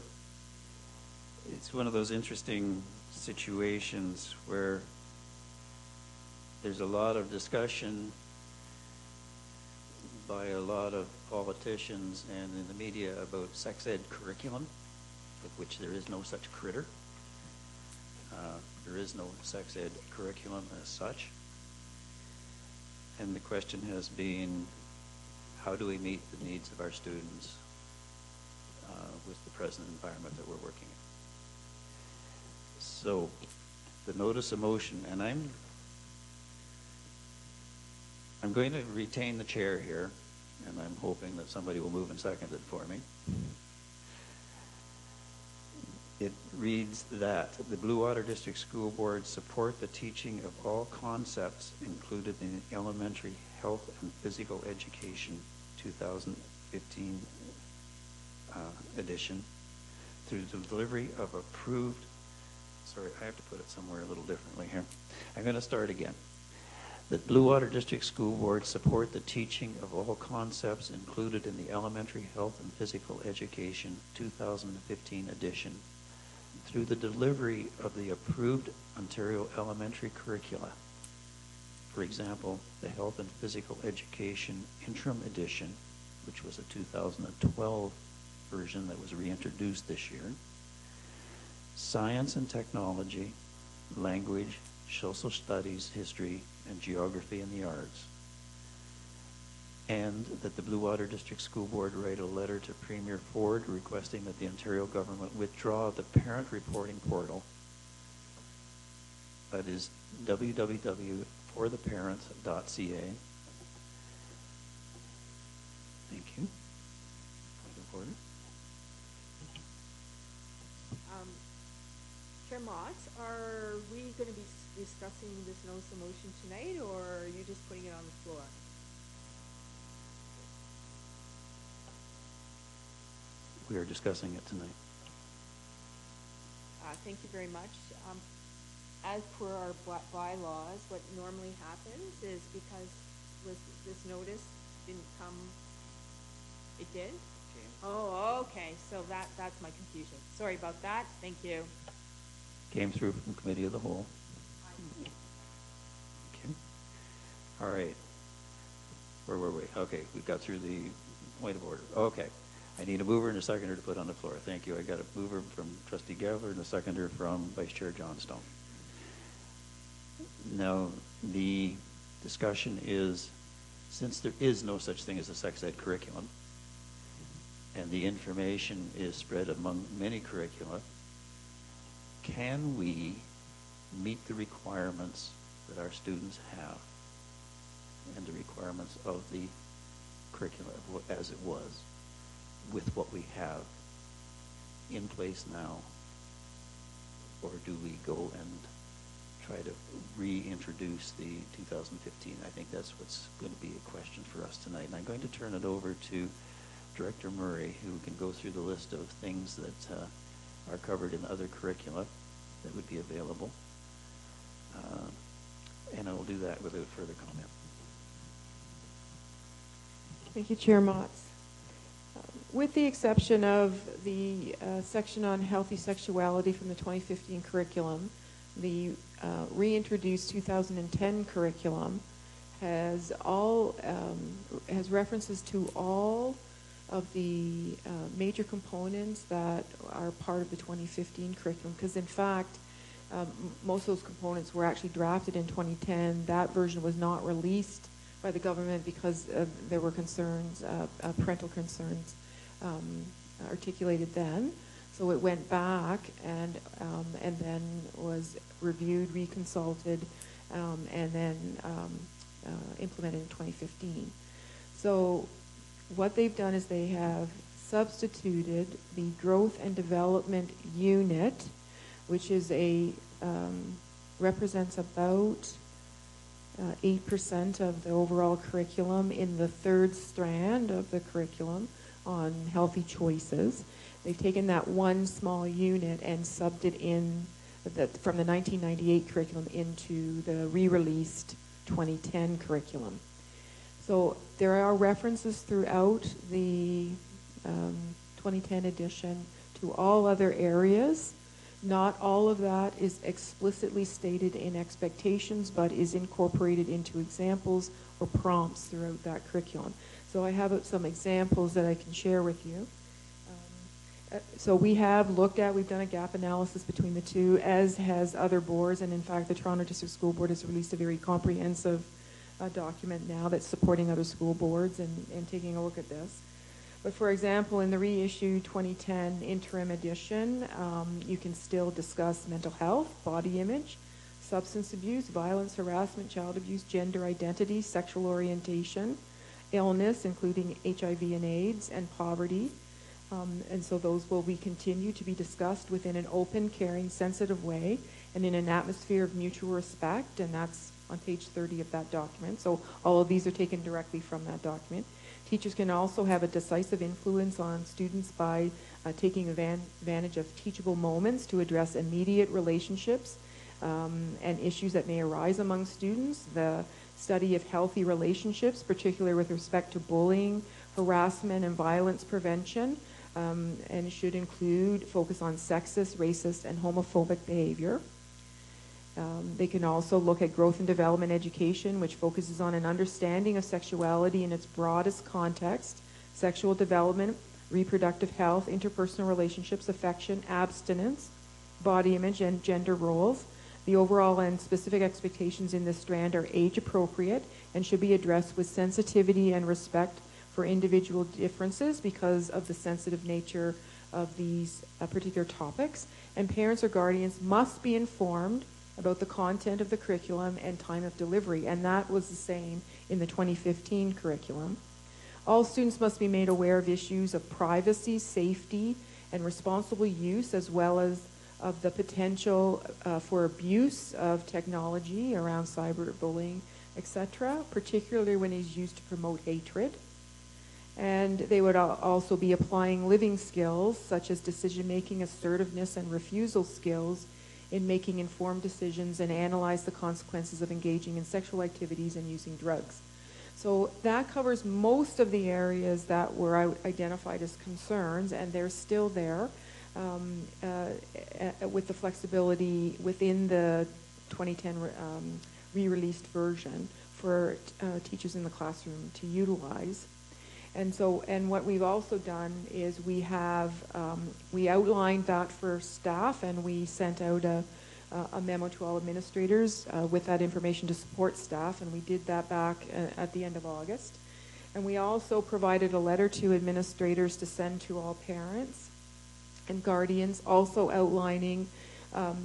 it's one of those interesting situations where there's a lot of discussion by a lot of politicians and in the media about sex ed curriculum, of which there is no such critter. There is no sex ed curriculum as such. And the question has been, how do we meet the needs of our students with the present environment that we're working in? So, the notice of motion, and I'm going to retain the chair here, and I'm hoping that somebody will move and second it for me. It reads that the Blue Water District School Board support the teaching of all concepts included in the Elementary Health and Physical Education 2015 edition through the delivery of approved, sorry, I have to put it somewhere a little differently here. I'm going to start again. The Blue Water District School Board support the teaching of all concepts included in the Elementary Health and Physical Education 2015 edition through the delivery of the approved Ontario elementary curricula. For example, the Health and Physical Education Interim Edition, which was a 2012 version that was reintroduced this year, Science and Technology, Language, Social Studies, History, and Geography and the Arts, and that the Blue Water District School Board write a letter to Premier Ford requesting that the Ontario government withdraw the parent reporting portal, that is www.fortheparent.ca. Thank you. Point of order. Chair Moss, are we going to be discussing this notice of motion tonight, or are you just putting it on the floor? We are discussing it tonight. Thank you very much. As per our bylaws, what normally happens is because this notice didn't come, it did? Okay. Oh, okay. So that's my confusion. Sorry about that. Thank you. Came through from Committee of the Whole. Okay. All right. Where were we? Okay, we got through the point of order. Okay. I need a mover and a seconder to put on the floor. Thank you. I got a mover from Trustee Gavler and a seconder from Vice Chair Johnstone. Now, the discussion is since there is no such thing as a sex ed curriculum, and the information is spread among many curricula, can we meet the requirements that our students have and the requirements of the curriculum as it was with what we have in place now? Or do we go and try to reintroduce the 2015? I think that's what's going to be a question for us tonight. And I'm going to turn it over to Director Murray, who can go through the list of things that are covered in other curricula that would be available. And I will do that without further comment. Thank you, Chair Motz. With the exception of the section on healthy sexuality from the 2015 curriculum, the reintroduced 2010 curriculum has has references to all of the major components that are part of the 2015 curriculum, because in fact most of those components were actually drafted in 2010. That version was not released by the government because there were concerns, parental concerns articulated then. So it went back and then was reviewed, reconsulted, and then implemented in 2015. So what they've done is they have substituted the growth and development unit, which is represents about 8% of the overall curriculum in the third strand of the curriculum on healthy choices. They've taken that one small unit and subbed it in from the 1998 curriculum into the re-released 2010 curriculum. So there are references throughout the 2010 edition to all other areas. Not all of that is explicitly stated in expectations, but is incorporated into examples or prompts throughout that curriculum. So I have some examples that I can share with you. So we've done a gap analysis between the two, as has other boards, and in fact the Toronto District School Board has released a very comprehensive document now that's supporting other school boards and taking a look at this. But for example, in the reissued 2010 interim edition, you can still discuss mental health, body image, substance abuse, violence, harassment, child abuse, gender identity, sexual orientation, illness, including HIV and AIDS, and poverty. And so those will continue to be discussed within an open, caring, sensitive way and in an atmosphere of mutual respect, and that's on page 30 of that document. So all of these are taken directly from that document. Teachers can also have a decisive influence on students by taking advantage of teachable moments to address immediate relationships and issues that may arise among students. The study of healthy relationships, particularly with respect to bullying, harassment, and violence prevention, and should include focus on sexist, racist, and homophobic behavior. They can also look at growth and development education, which focuses on an understanding of sexuality in its broadest context, sexual development, reproductive health, interpersonal relationships, affection, abstinence, body image, and gender roles. The overall and specific expectations in this strand are age appropriate and should be addressed with sensitivity and respect for individual differences because of the sensitive nature of these particular topics. And parents or guardians must be informed about the content of the curriculum and time of delivery, and that was the same in the 2015 curriculum. All students must be made aware of issues of privacy, safety, and responsible use, as well as of the potential for abuse of technology around cyberbullying, etc., particularly when it's used to promote hatred. And they would also be applying living skills, such as decision-making, assertiveness, and refusal skills in making informed decisions and analyze the consequences of engaging in sexual activities and using drugs. So that covers most of the areas that were identified as concerns, and they're still there with the flexibility within the 2010 re-released version for teachers in the classroom to utilize. And what we've also done is we outlined that for staff, and we sent out a memo to all administrators with that information to support staff, and we did that back at the end of August. And we also provided a letter to administrators to send to all parents and guardians, also outlining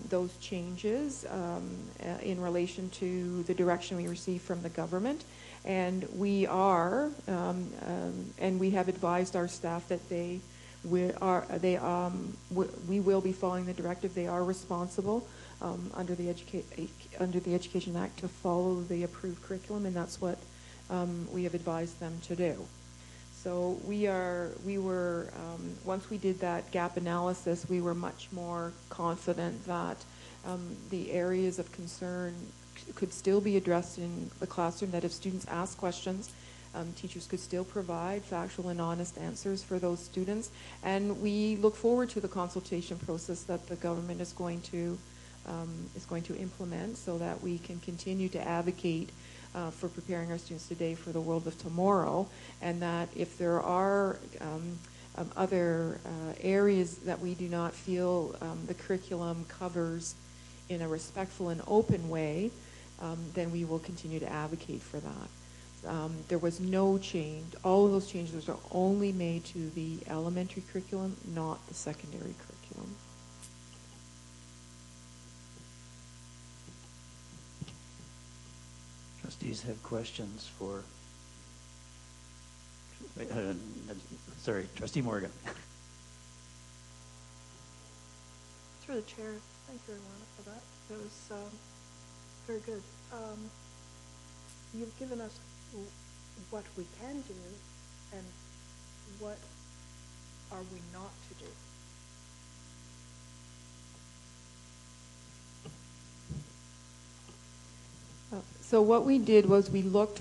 those changes in relation to the direction we received from the government. And we are, and we have advised our staff that we will be following the directive. They are responsible under the Education Act to follow the approved curriculum, and that's what we have advised them to do. So we were once we did that gap analysis, we were much more confident that the areas of concern could still be addressed in the classroom, that if students ask questions, teachers could still provide factual and honest answers for those students. And we look forward to the consultation process that the government is going to implement, so that we can continue to advocate for preparing our students today for the world of tomorrow, and that if there are other areas that we do not feel the curriculum covers in a respectful and open way, then we will continue to advocate for that. There was no change. All of those changes are only made to the elementary curriculum, not the secondary curriculum. Trustees have questions for, sorry, Trustee Morgan. Through the chair, thank you, everyone, for that. It was very good. You've given us what we can do and what are we not to do. So what we did was we looked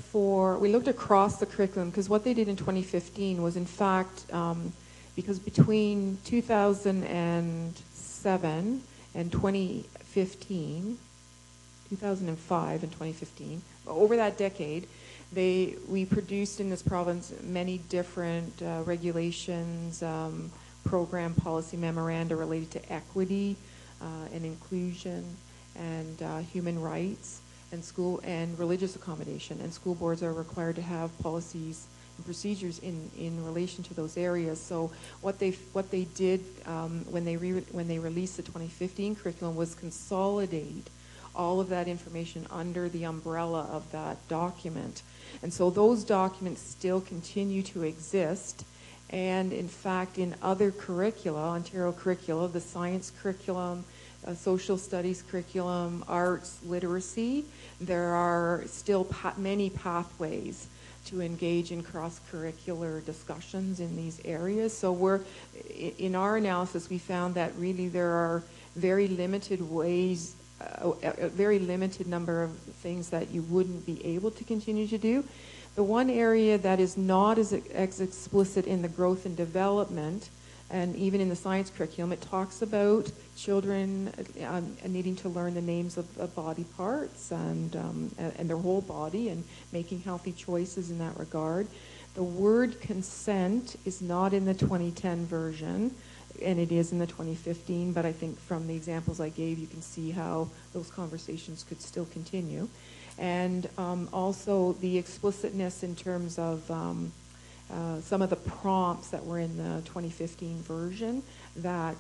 across the curriculum, because what they did in 2015 was, in fact, because between 2007 and 2015, 2005 and 2015, over that decade, we produced in this province many different regulations, program policy memoranda related to equity and inclusion and human rights and school and religious accommodation. And school boards are required to have policies and procedures in relation to those areas. So what they did when they released the 2015 curriculum was consolidate all of that information under the umbrella of that document. And so those documents still continue to exist. And in fact, in other curricula, Ontario curricula, the science curriculum, social studies curriculum, arts, literacy, there are still many pathways to engage in cross-curricular discussions in these areas. So in our analysis, we found that really there are very limited ways, a very limited number of things that you wouldn't be able to continue to do. The one area that is not as explicit in the growth and development, and even in the science curriculum, it talks about children needing to learn the names of body parts and their whole body, and making healthy choices in that regard. The word consent is not in the 2010 version, and it is in the 2015, but I think from the examples I gave, you can see how those conversations could still continue. And also the explicitness in terms of some of the prompts that were in the 2015 version that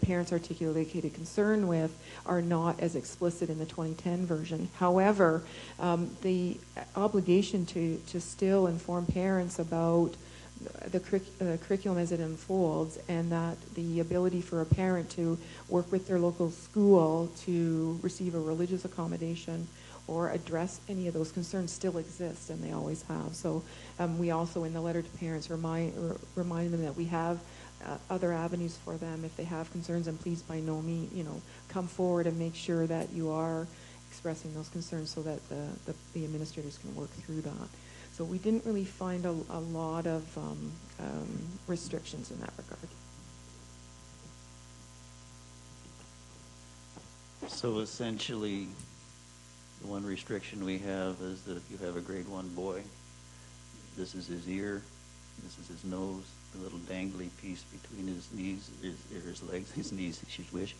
parents articulated concern with are not as explicit in the 2010 version. However, the obligation to still inform parents about the curriculum as it unfolds, and that the ability for a parent to work with their local school to receive a religious accommodation or address any of those concerns still exist, and they always have. So we also, in the letter to parents, remind them that we have other avenues for them if they have concerns, and please by no means, come forward and make sure that you are expressing those concerns so that the administrators can work through that. So we didn't really find a lot of restrictions in that regard. So essentially, the one restriction we have is that if you have a grade 1 boy, this is his ear, this is his nose, the little dangly piece between his knees, or his legs, his knees, I should wish.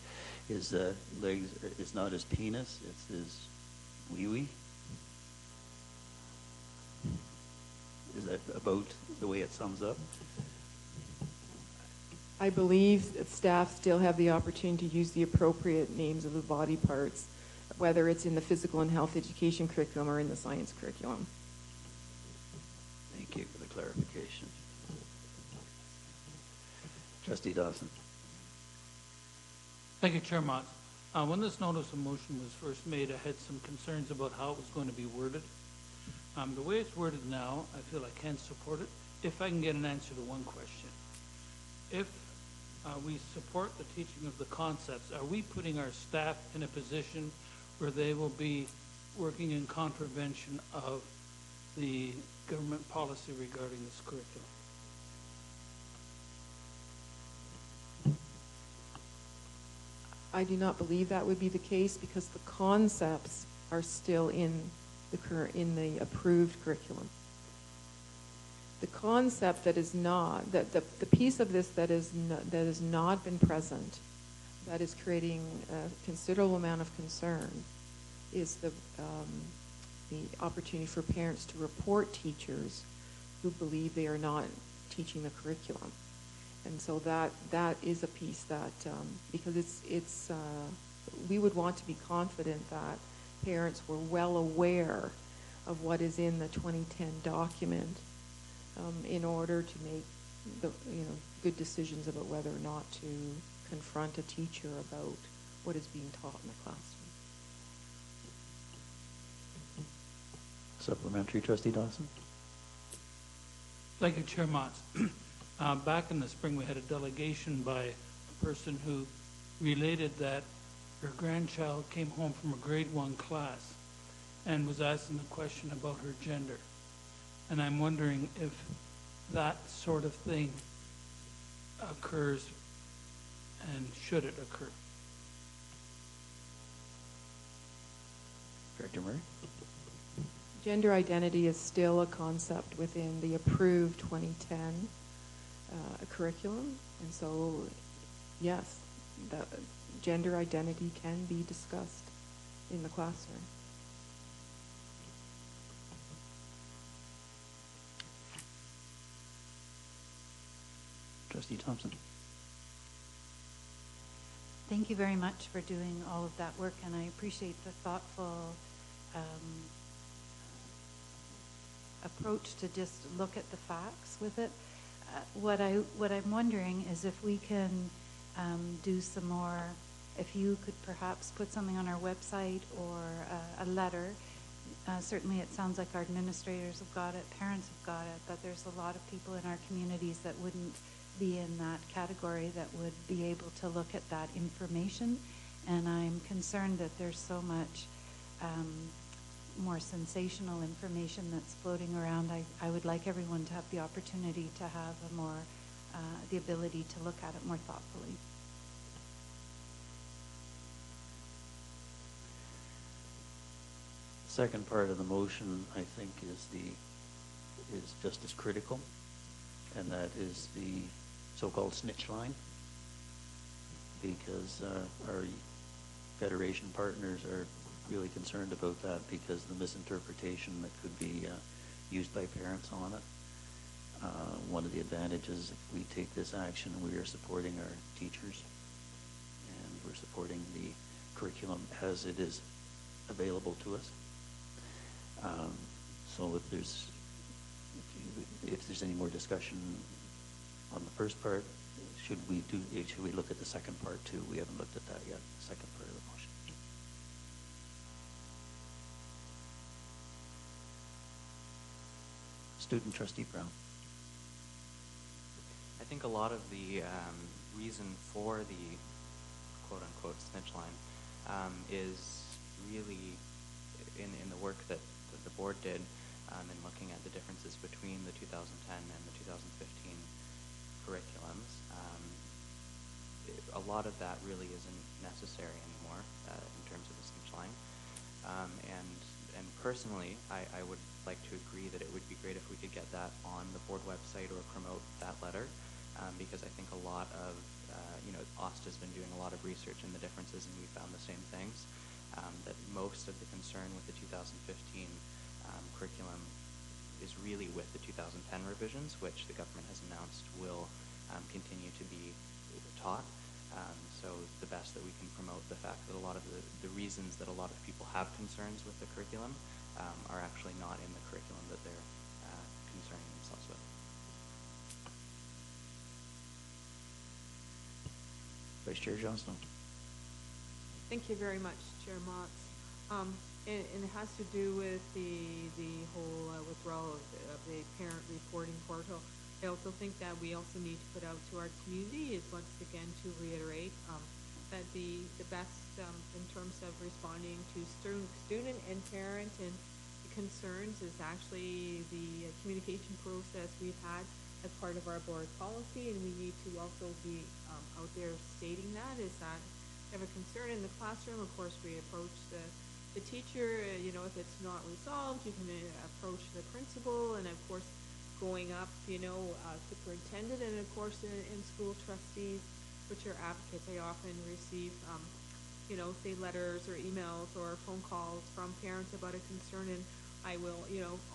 His legs, it's not his penis, it's his wee-wee. Is that about the way it sums up? I believe that staff still have the opportunity to use the appropriate names of the body parts, whether it's in the physical and health education curriculum or in the science curriculum. Thank you for the clarification. Trustee Dawson. Thank you, Chair Mott. When this notice of motion was first made, I had some concerns about how it was going to be worded. The way it's worded now, I feel I can support it if I can get an answer to one question. If we support the teaching of the concepts, are we putting our staff in a position where they will be working in contravention of the government policy regarding this curriculum? I do not believe that would be the case because the concepts are still in the approved curriculum. The concept that is not, the piece of this that has not been present, that is creating a considerable amount of concern, is the opportunity for parents to report teachers who believe they are not teaching the curriculum. And so that is a piece that, because it's we would want to be confident that parents were well aware of what is in the 2010 document in order to make good decisions about whether or not to confront a teacher about what is being taught in the classroom. Supplementary, Trustee Dawson. Thank you, Chair Mott. Back in the spring, we had a delegation by a person who related that her grandchild came home from a grade 1 class and was asking the question about her gender. And I'm wondering if that sort of thing occurs and should it occur. Director Murray? Gender identity is still a concept within the approved 2010 curriculum, and so yes, the gender identity can be discussed in the classroom. Trustee Thompson. Thank you very much for doing all of that work, and I appreciate the thoughtful approach to just look at the facts with it. What I'm wondering is if we can do some more, if you could perhaps put something on our website or a letter. Certainly it sounds like our administrators have got it, parents have got it, but there's a lot of people in our communities that wouldn't be in that category that would be able to look at that information. And I'm concerned that there's so much more sensational information that's floating around. I would like everyone to have the opportunity to have a more, the ability to look at it more thoughtfully. Second part of the motion, I think, is just as critical, and that is the so-called snitch line, because our Federation partners are really concerned about that because of the misinterpretation that could be used by parents on it. One of the advantages, if we take this action, we are supporting our teachers and we're supporting the curriculum as it is available to us. So if there's any more discussion on the first part, should we look at the second part too? We haven't looked at that yet, the second part of the motion. Student Trustee Brown. I think a lot of the reason for the quote-unquote snitch line is really in the work that the board did in looking at the differences between the 2010 and the 2015 curriculums. A lot of that really isn't necessary anymore in terms of the snitch line. And personally, I would like to agree that it would be great if we could get that on the board website or promote that letter, because I think a lot of, OSTA's been doing a lot of research in the differences, and we found the same things, that most of the concern with the 2015 curriculum is really with the 2010 revisions, which the government has announced will continue to be taught. So the best that we can promote the fact that a lot of the reasons that a lot of people have concerns with the curriculum are actually not in the curriculum that they're concerning themselves with. Vice Chair Johnston. Thank you very much, Chair Motz. And it has to do with the whole withdrawal of the parent reporting portal. I also think that we also need to put out to our community is once again to reiterate that the best in terms of responding to student and parent and concerns is actually the communication process we've had as part of our board policy, and we need to also be out there stating that is that if a concern in the classroom, of course we approach the teacher, if it's not resolved, you can approach the principal, and of course going up, superintendent, and of course in school trustees, which are advocates. I often receive, say letters or emails or phone calls from parents about a concern, and I will,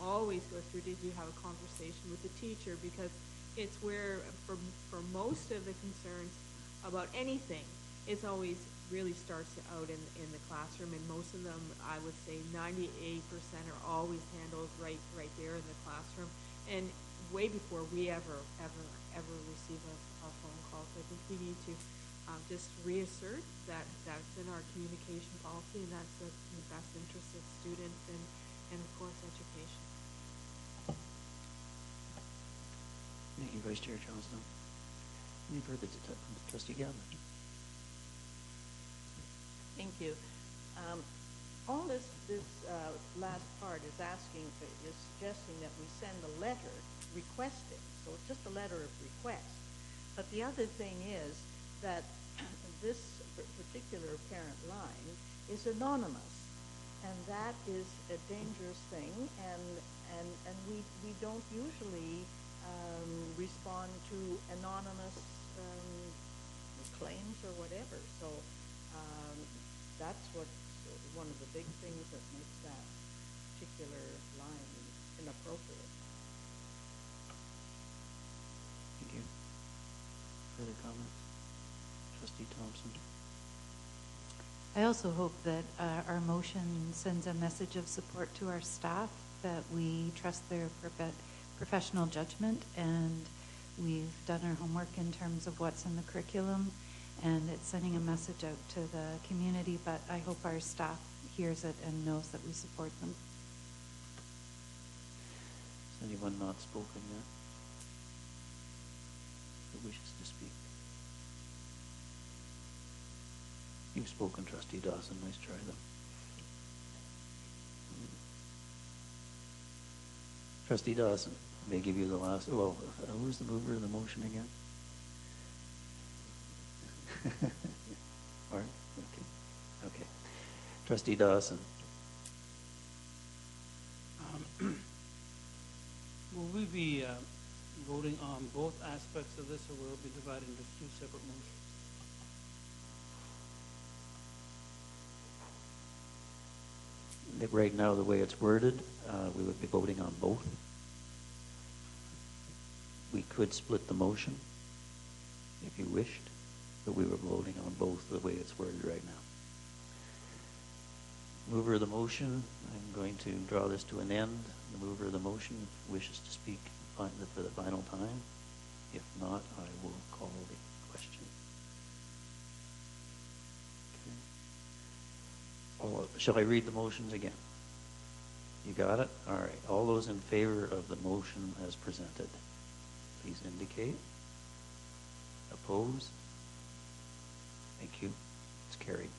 always go through, did you have a conversation with the teacher? Because it's where, for most of the concerns about anything, it's always really starts out in the classroom, and most of them, I would say 98% are always handled right there in the classroom, and way before we ever receive a phone call. So I think we need to just reassert that that's in our communication policy, and that's in the best interest of students and of course education. Thank you, Vice Chair Johnston. Any further from Trustee Gabbard? Thank you. All this last part is suggesting that we send a letter requesting. So it's just a letter of request. But the other thing is that this particular parent line is anonymous, and that is a dangerous thing. And we don't usually respond to anonymous claims or whatever. So that's one of the big things that makes that particular line inappropriate. Thank you. Further comments? Trustee Thompson. I also hope that our motion sends a message of support to our staff, that we trust their professional judgment, and we've done our homework in terms of what's in the curriculum, and it's sending a message out to the community, but I hope our staff hears it and knows that we support them. Is anyone not spoken yet who wishes to speak? You've spoken, Trustee Dawson. Nice try, though. Trustee Dawson, I may give you the last. Well, who's the mover of the motion again? Mark? Okay. Trustee Dawson. Will we be voting on both aspects of this, or will it be divided into two separate motions? Right now, the way it's worded, we would be voting on both. We could split the motion if you wished, but we were voting on both the way it's worded right now. Mover of the motion, I'm going to draw this to an end. The mover of the motion wishes to speak for the final time. If not, I will call the question. Okay. Shall I read the motions again? You got it? All right. All those in favor of the motion as presented, please indicate. Opposed? Thank you. It's carried.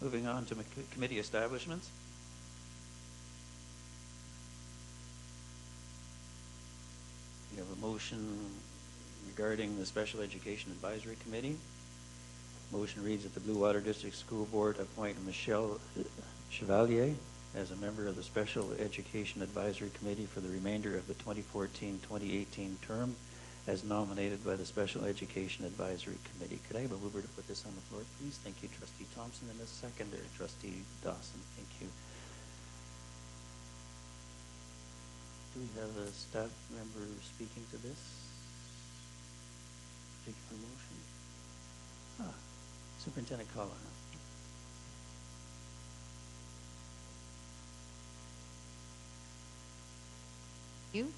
Moving on to committee establishments. motion regarding the Special Education Advisory Committee. Motion reads that the Blue Water District School Board appoint Michelle Chevalier as a member of the Special Education Advisory Committee for the remainder of the 2014-2018 term as nominated by the Special Education Advisory Committee. Could I have a mover to put this on the floor, please? Thank you, Trustee Thompson, and a seconder, Trustee Dawson. Thank you. Do we have a staff member speaking to this particular motion? Superintendent Callahan. Thank you.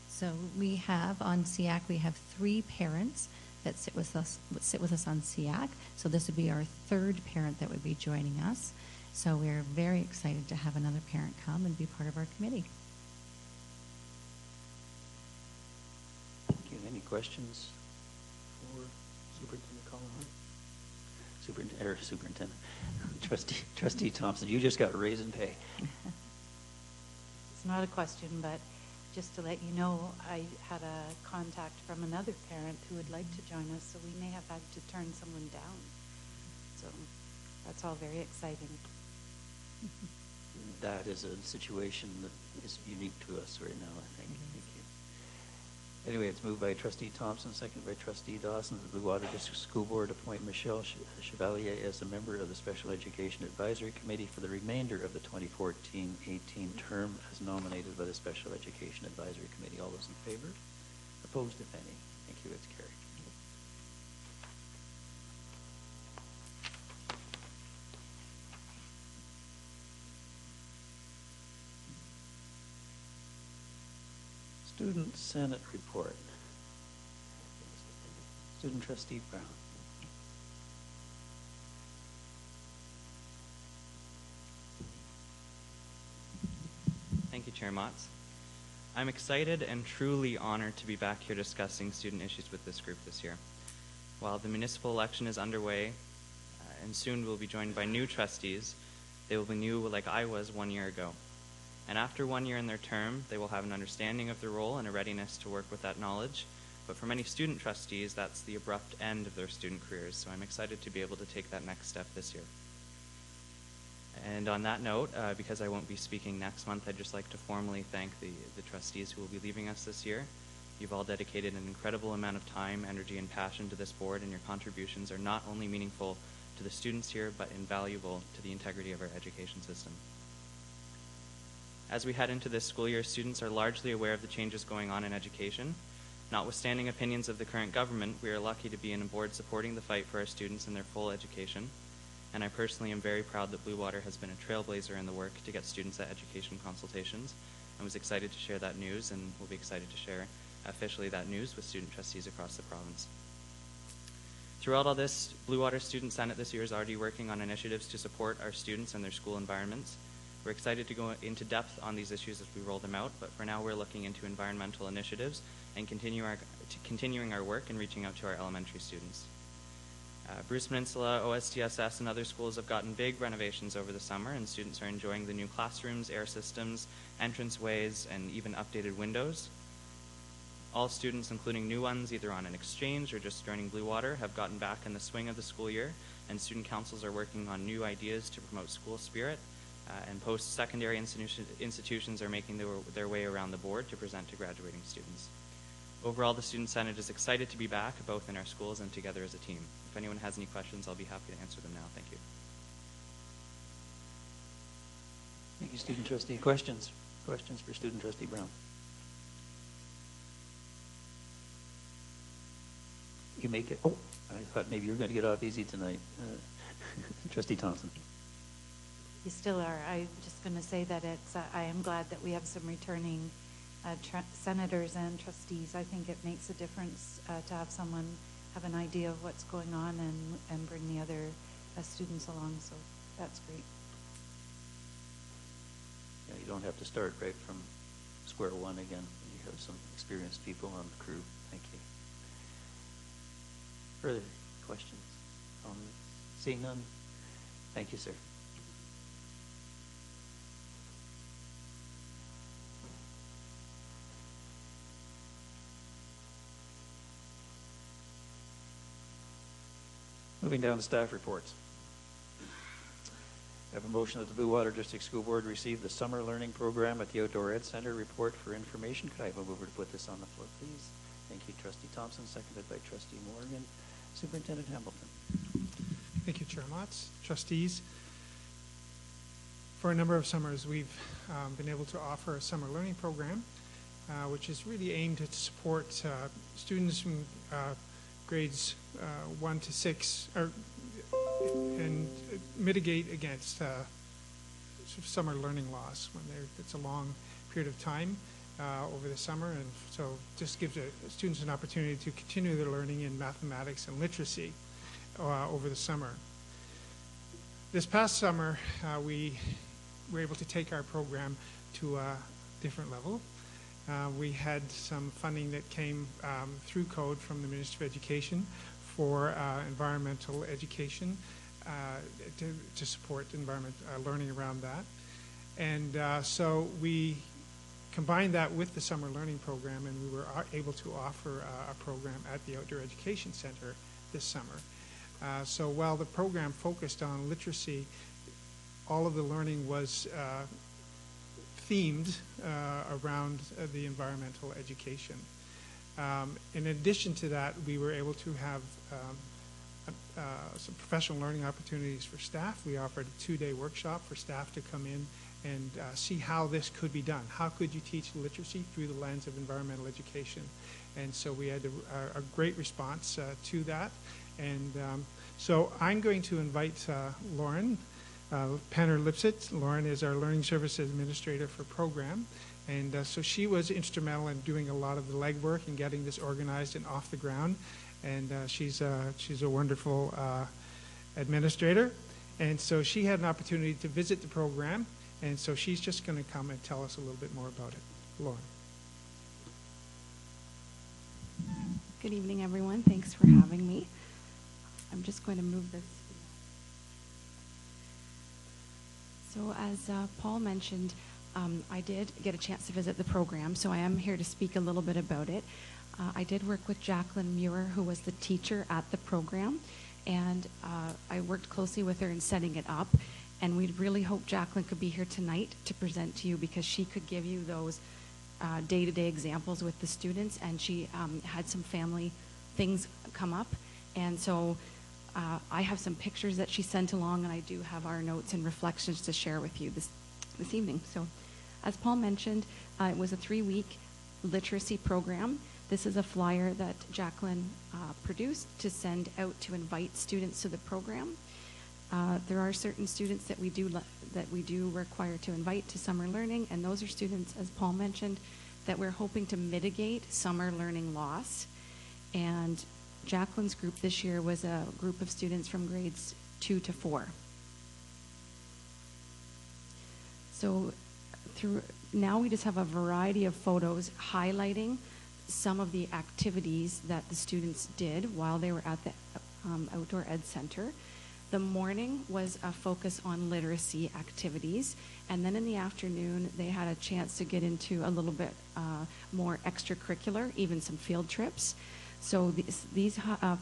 So we have on SEAC, we have 3 parents that sit with us on SEAC. So this would be our 3rd parent that would be joining us. So we're very excited to have another parent come and be part of our committee. Thank you. Any questions for Superintendent Callahan? Superintendent. Trustee Thompson, you just got a raise in pay. It's not a question, but just to let you know, I had a contact from another parent who would like to join us, so we may have had to turn someone down. So that's all very exciting. That is a situation that is unique to us right now, I think. Thank you. Anyway, it's moved by Trustee Thompson, seconded by Trustee Dawson. The Blue Water District School Board appoint Michelle Chevalier as a member of the Special Education Advisory Committee for the remainder of the 2014-18 term as nominated by the Special Education Advisory Committee. All those in favor? Opposed, if any? Thank you. It's carried. Student Senate report. Student Trustee Brown. Thank you, Chair Motz. I'm excited and truly honored to be back here discussing student issues with this group this year. While the municipal election is underway, and soon we'll be joined by new trustees, they will be new like I was 1 year ago. And after 1 year in their term, they will have an understanding of their role and a readiness to work with that knowledge. But for many student trustees, that's the abrupt end of their student careers, so I'm excited to be able to take that next step this year. And on that note, because I won't be speaking next month, I'd just like to formally thank the trustees who will be leaving us this year. You've all dedicated an incredible amount of time, energy, and passion to this board, and your contributions are not only meaningful to the students here, but invaluable to the integrity of our education system. As we head into this school year, students are largely aware of the changes going on in education. Notwithstanding opinions of the current government, we are lucky to be in a board supporting the fight for our students in their full education. And I personally am very proud that Blue Water has been a trailblazer in the work to get students at education consultations. I was excited to share that news, and will be excited to share officially that news with student trustees across the province. Throughout all this, Blue Water Student Senate this year is already working on initiatives to support our students and their school environments. We're excited to go into depth on these issues as we roll them out, but for now we're looking into environmental initiatives and continuing our work and reaching out to our elementary students. Bruce Peninsula, OSTSS, and other schools have gotten big renovations over the summer, and students are enjoying the new classrooms, air systems, entranceways, and even updated windows. All students, including new ones, either on an exchange or just joining Blue Water, have gotten back in the swing of the school year, and student councils are working on new ideas to promote school spirit. And post-secondary institutions are making their way around the board to present to graduating students. Overall, the Student Senate is excited to be back, both in our schools and together as a team. If anyone has any questions, I'll be happy to answer them now. Thank you. Thank you, Student Trustee. Questions? Questions for Student Trustee Brown? You make it. Oh, I thought maybe you were going to get off easy tonight. Trustee Thompson. You still are. I'm just going to say that I am glad that we have some returning senators and trustees. I think it makes a difference to have someone have an idea of what's going on and bring the other students along. So that's great. Yeah, you don't have to start right from square one again. You have some experienced people on the crew. Thank you. Further questions? Seeing none? Thank you, sir. Moving down to staff reports. I have a motion that the Blue Water District School Board receive the Summer Learning Program at the Outdoor Ed Center report for information. Could I have a mover to put this on the floor, please? Thank you, Trustee Thompson, seconded by Trustee Morgan. Superintendent Hamilton. Thank you, Chair Motz. Trustees, for a number of summers, we've been able to offer a summer learning program, which is really aimed to support students from grades 1 to 6, and mitigate against summer learning loss when it's a long period of time over the summer, and so just gives students an opportunity to continue their learning in mathematics and literacy over the summer. This past summer, we were able to take our program to a different level. We had some funding that came through code from the Ministry of Education for environmental education to support environment learning around that. And so we combined that with the summer learning program, and we were able to offer a program at the Outdoor Education Center this summer. So while the program focused on literacy, all of the learning was themed around the environmental education. In addition to that, we were able to have some professional learning opportunities for staff. We offered a 2-day workshop for staff to come in and see how this could be done. How could you teach literacy through the lens of environmental education? And so we had a great response to that. And so I'm going to invite Lauren Panner-Lipsitz. Lauren is our Learning Services Administrator for program. And so she was instrumental in doing a lot of the legwork and getting this organized and off the ground. And she's a wonderful administrator. And so she had an opportunity to visit the program. And so she's just going to come and tell us a little bit more about it. Lauren. Good evening, everyone. Thanks for having me. I'm just going to move this. So as Paul mentioned, I did get a chance to visit the program, so I am here to speak a little bit about it. I did work with Jacqueline Muir, who was the teacher at the program, and I worked closely with her in setting it up. And we'd really hope Jacqueline could be here tonight to present to you, because she could give you those day-to-day examples with the students, and she had some family things come up. And so I have some pictures that she sent along, and I do have our notes and reflections to share with you this evening. So as Paul mentioned, it was a 3-week literacy program. This is a flyer that Jacqueline produced to send out to invite students to the program. There are certain students that we do require to invite to summer learning, and those are students, as Paul mentioned, that we're hoping to mitigate summer learning loss. And Jacqueline's group this year was a group of students from grades 2 to 4. So now we just have a variety of photos highlighting some of the activities that the students did while they were at the Outdoor Ed Center. The morning was a focus on literacy activities, and then in the afternoon they had a chance to get into a little bit more extracurricular, even some field trips. So these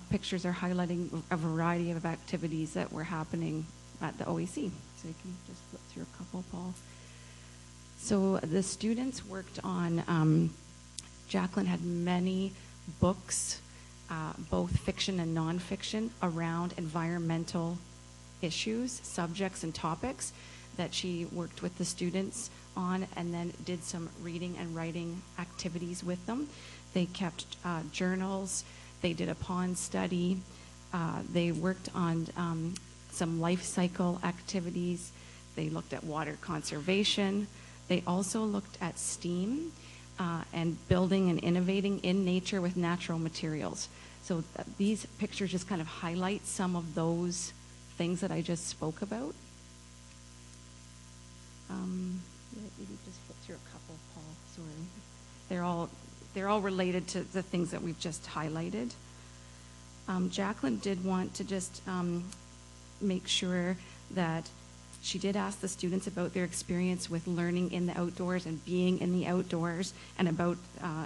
pictures are highlighting a variety of activities that were happening at the OEC. So you can just flip through a couple, Paul. So the students worked on, Jacqueline had many books, both fiction and nonfiction, around environmental issues, subjects, and topics that she worked with the students on, and then did some reading and writing activities with them. They kept journals. They did a pond study. They worked on some life cycle activities. They looked at water conservation. They also looked at STEAM and building and innovating in nature with natural materials. So these pictures just kind of highlight some of those things that I just spoke about. Maybe just flip through a couple, Paul. Sorry, they're all related to the things that we've just highlighted. Jacqueline did want to just make sure that She did ask the students about their experience with learning in the outdoors and being in the outdoors and about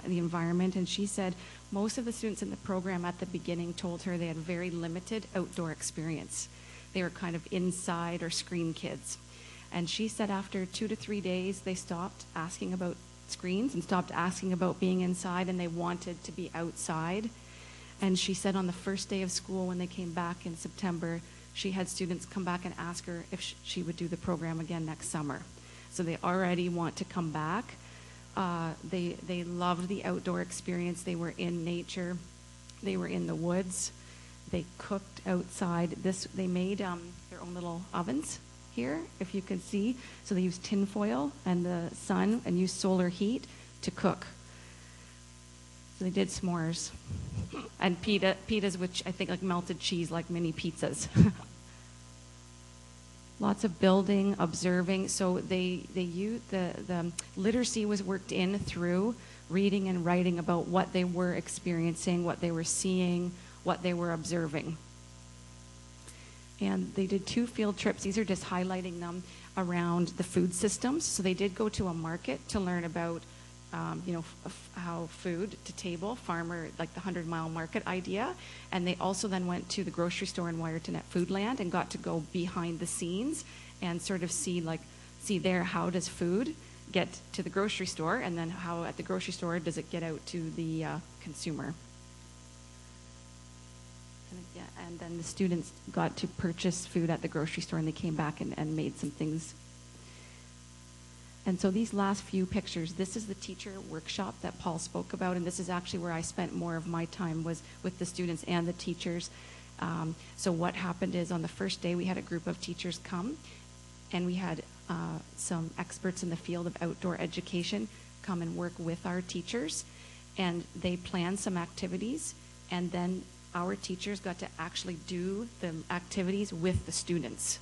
the environment. And she said most of the students in the program at the beginning told her they had very limited outdoor experience. They were kind of inside or screen kids. And she said after 2 to 3 days, they stopped asking about screens and stopped asking about being inside, and they wanted to be outside. And she said on the first day of school when they came back in September, she had students come back and ask her if she would do the program again next summer. So they already want to come back. They loved the outdoor experience. They were in nature. They were in the woods. They cooked outside. They made their own little ovens here, if you can see. So they used tin foil and the sun and used solar heat to cook. So they did s'mores and pitas, which I think like melted cheese, like mini pizzas. Lots of building, observing. So they used the literacy was worked in through reading and writing about what they were experiencing, what they were seeing, what they were observing. And they did 2 field trips. These are just highlighting them around the food systems. So they did go to a market to learn about, how food to table, farmer, like the 100-mile market idea. And they also then went to the grocery store in Wyerton at Foodland and got to go behind the scenes and sort of see there how does food get to the grocery store, and then how at the grocery store does it get out to the consumer. And then the students got to purchase food at the grocery store, and they came back and made some things. And so these last few pictures, this is the teacher workshop that Paul spoke about, and this is actually where I spent more of my time, was with the students and the teachers. So what happened is on the first day we had a group of teachers come, and we had some experts in the field of outdoor education come and work with our teachers, and they planned some activities, and then our teachers got to actually do the activities with the students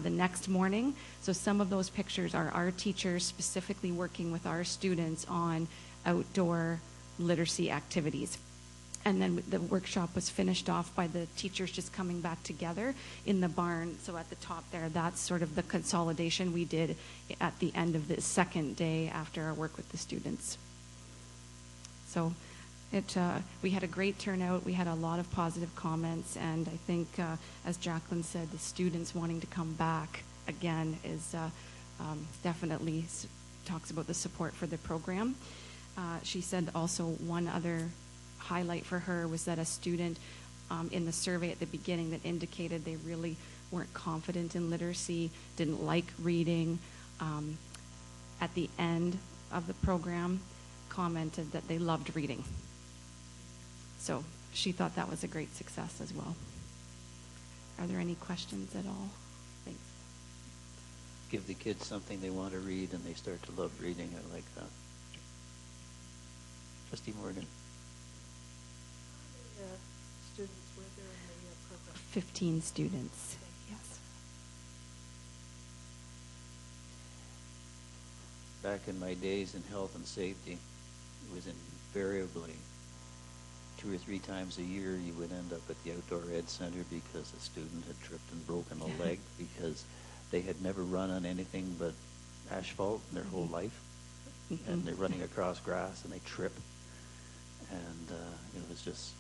the next morning. So some of those pictures are our teachers specifically working with our students on outdoor literacy activities. And then the workshop was finished off by the teachers just coming back together in the barn. So at the top there, that's sort of the consolidation we did at the end of the second day after our work with the students. So we had a great turnout. We had a lot of positive comments, and I think, as Jacqueline said, the students wanting to come back again is definitely talks about the support for the program. She said also one other highlight for her was that a student in the survey at the beginning that indicated they really weren't confident in literacy, didn't like reading, at the end of the program commented that they loved reading. So she thought that was a great success as well. Are there any questions at all? Thanks. Give the kids something they want to read and they start to love reading. I like that. Trustee Morgan. Students were there in the program? 15 students, yes. Back in my days in health and safety, it was invariably 2 or 3 times a year you would end up at the Outdoor Ed Center because a student had tripped and broken a leg because they had never run on anything but asphalt in their whole life. And they're running across grass and they trip. And it was just,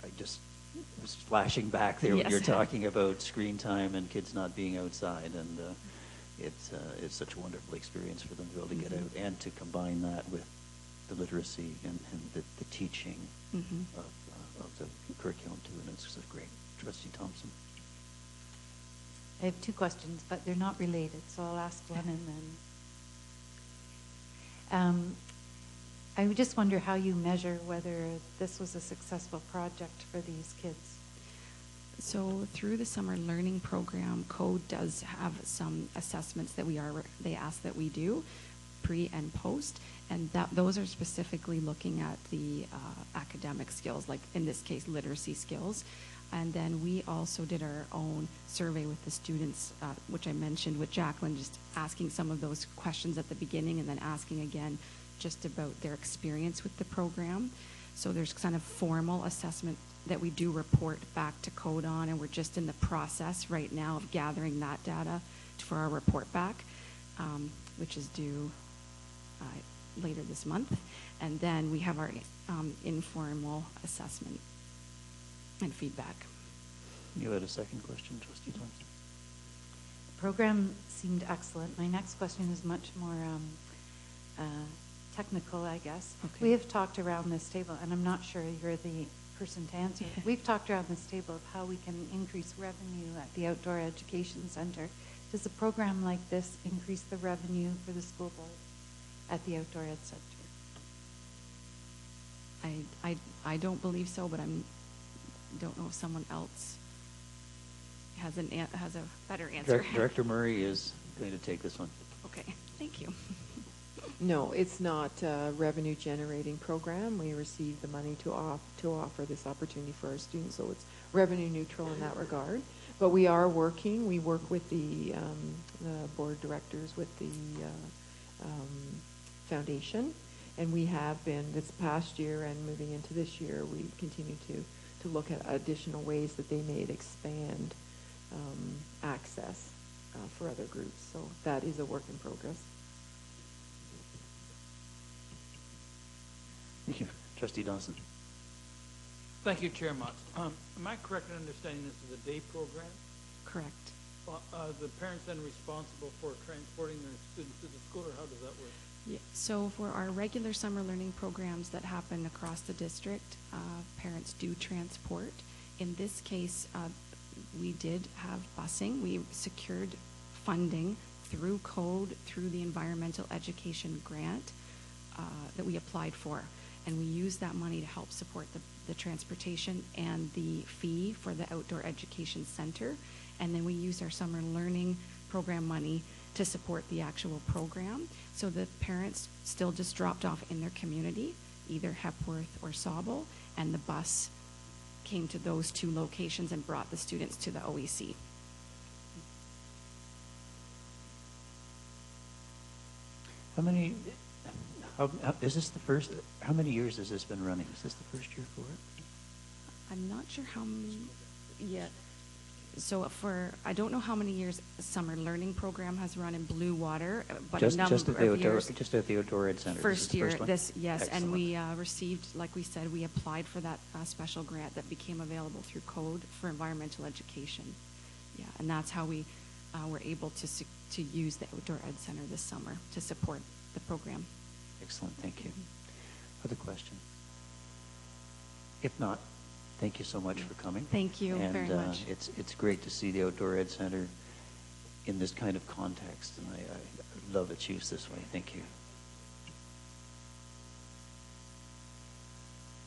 I just was flashing back there when you're talking about screen time and kids not being outside. And it's such a wonderful experience for them to be able to get out and to combine that with the literacy and the teaching of the curriculum too, and it's just great. Trustee Thompson. I have 2 questions, but they're not related, so I'll ask one and then. I would just wonder how you measure whether this was a successful project for these kids. So through the summer learning program, CODE does have some assessments that they ask that we do, pre and post, and those are specifically looking at the academic skills, like in this case literacy skills. And then we also did our own survey with the students, which I mentioned with Jacqueline, just asking some of those questions at the beginning and then asking again just about their experience with the program. So there's kind of formal assessment that we do report back to code on, and we're just in the process right now of gathering that data for our report back, which is due later this month. And then we have our informal assessment and feedback. You had a second question, Trustee Thompson? The program seemed excellent. My next question is much more technical, I guess. Okay. We have talked around this table, and I'm not sure you're the person to answer. We've talked around this table of how we can increase revenue at the Outdoor Education Center. Does a program like this increase the revenue for the school board at the Outdoor Ed Center? I don't believe so, but don't know if someone else has a better answer. Director Murray is going to take this one. Okay, thank you. No, it's not a revenue generating program. We receive the money to offer this opportunity for our students, so it's revenue neutral in that regard. But we are working. We work with the board of directors, with the foundation, and we have been this past year and moving into this year. We continue to look at additional ways that they may expand access for other groups. So that is a work in progress. Thank you. Trustee Dawson. Thank you, Chair Motz. Am I correct in understanding this is a day program? Correct. Are the parents then responsible for transporting their students to the school, or how does that work? Yeah, so for our regular summer learning programs that happen across the district, parents do transport. In this case, we did have busing. We secured funding through code, through the environmental education grant that we applied for. And we used that money to help support the transportation and the fee for the Outdoor Education Center. And then we used our summer learning program money to support the actual program. So the parents still just dropped off in their community, either Hepworth or Sauble, and the bus came to those two locations and brought the students to the OEC. How many years has this been running? Is this the first year for it? I'm not sure how many yet. So I don't know how many years a summer learning program has run in Blue Water, but a number of years. Just at the Outdoor Ed Center. First year, yes, Excellent. and we received, like we said, we applied for that special grant that became available through code for environmental education. Yeah, and that's how we were able to use the Outdoor Ed Center this summer to support the program. Excellent, thank you. Other question? If not, thank you so much for coming. Thank you very much. It's great to see the Outdoor Ed Center in this kind of context, and I love its use this way. Thank you.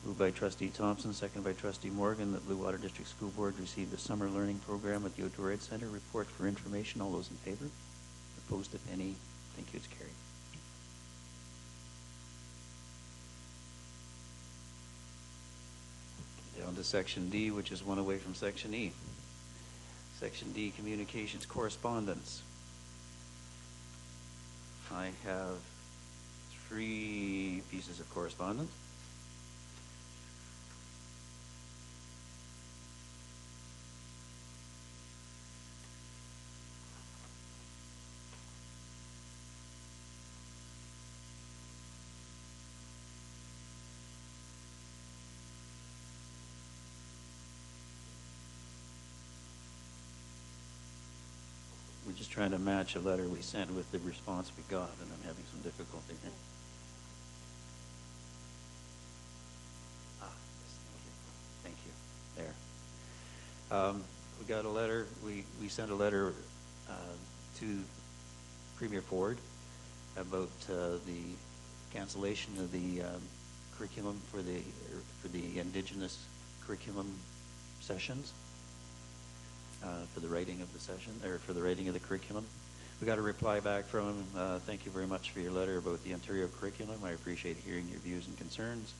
Moved by Trustee Thompson, second by Trustee Morgan, that Blue Water District School Board receive the summer learning program at the Outdoor Ed Center. Report for information. All those in favor? Opposed, if any? Thank you. It's carried. Down to Section D, which is one away from Section E. Section D, Communications Correspondence. I have 3 pieces of correspondence. We're just trying to match a letter we sent with the response we got, and I'm having some difficulty here. Thank you. There. We got a letter. We sent a letter to Premier Ford about the cancellation of the curriculum for the Indigenous curriculum sessions. For the writing of the session, or for the writing of the curriculum. We got a reply back from him. Thank you very much for your letter about the Ontario curriculum. I appreciate hearing your views and concerns.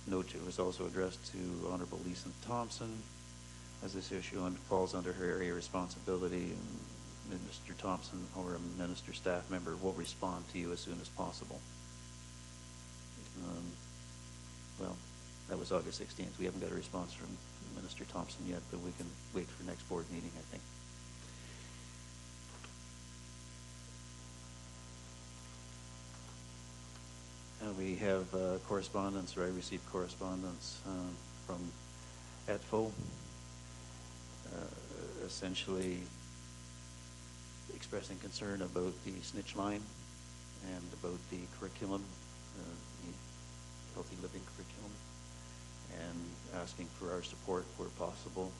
Note it was also addressed to Honorable Lisa Thompson, as this issue falls under her area of responsibility. And Mr. Thompson or a minister staff member will respond to you as soon as possible. Well, That was August 16th. We haven't got a response from Minister Thompson yet, but we can wait for next board meeting, I think. We have correspondence, or I received correspondence from ETFO, essentially expressing concern about the snitch line and about the curriculum, the healthy living curriculum, and asking for our support where possible.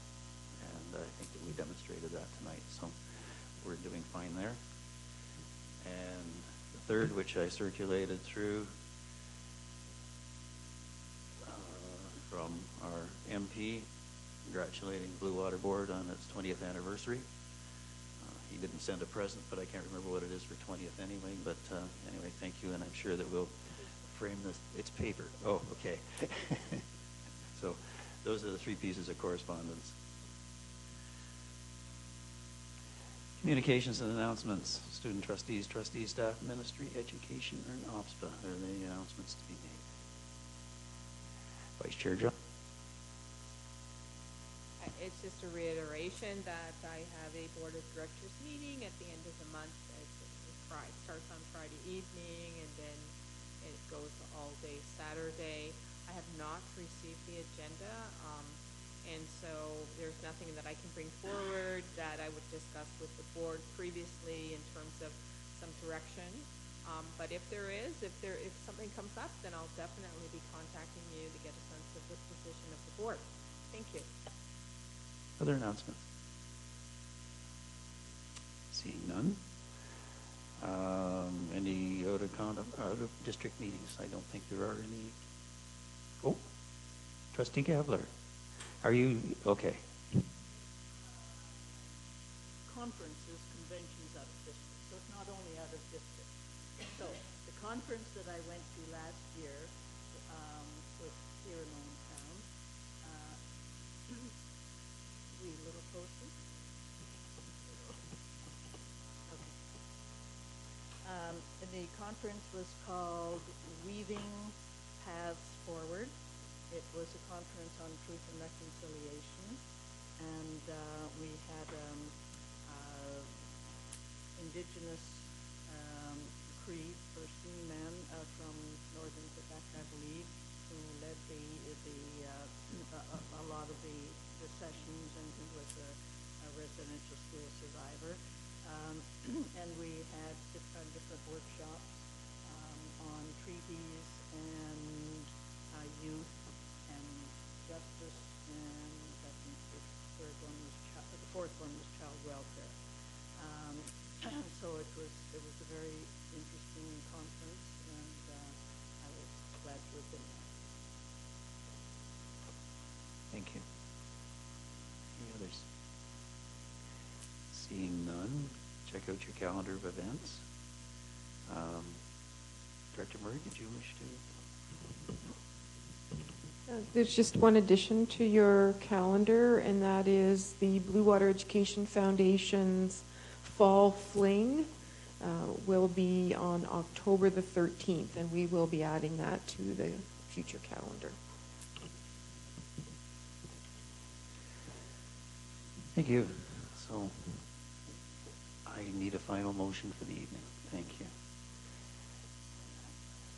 And I think that we demonstrated that tonight, so we're doing fine there. And the third, which I circulated through, from our MP, congratulating Blue Water Board on its 20th anniversary. He didn't send a present, but I can't remember what it is for 20th anyway. But anyway, thank you, and I'm sure that we'll frame this. It's paper. Oh, okay. So those are the three pieces of correspondence. Communications and announcements. Student trustees, staff, ministry, education, or OPSPA. Are there any announcements to be made? Vice Chair John. It's just a reiteration that I have a board of directors meeting at the end of the month. It starts on Friday evening, and then it goes all day Saturday. I have not received the agenda, and so there's nothing that I can bring forward that I would discuss with the board previously in terms of some direction. But if there is, if something comes up, then I'll definitely be contacting you to get a sense of the position of the board. Thank you. Other announcements? Seeing none. Any out of district meetings? I don't think there are any. Oh, Trustee Gavler, are you okay? Conferences, conventions out of district, so it's not only out of district. So the conference that I went to last year was here in Hometown. We little closer. Okay. The conference was called Weaving Paths Forward. It was a conference on truth and reconciliation, and we had Indigenous Cree First Men from northern Quebec, I believe, who led a lot of the sessions, and who was a residential school survivor. And we had different workshops on treaties and youth and justice, and I think the fourth one was child welfare. So it was a very interesting conference, and I was glad to have been there. Thank you. Any others? Seeing none, check out your calendar of events. Director Murray, did you wish to? There's just one addition to your calendar, and that is the Blue Water Education Foundation's Fall Fling will be on October the 13th, and we will be adding that to the future calendar. Thank you. So I need a final motion for the evening. Thank you.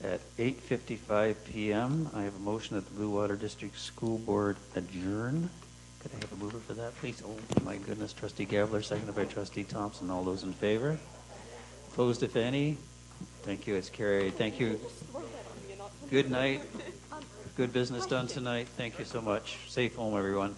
At 8:55 p.m., I have a motion that the Blue Water District School Board adjourn. Could I have a mover for that, please? Oh, my goodness. Trustee Gavler, seconded by Trustee Thompson. All those in favor? Opposed, if any? Thank you. It's carried. Thank you. Good night. Good business done tonight. Thank you so much. Safe home, everyone.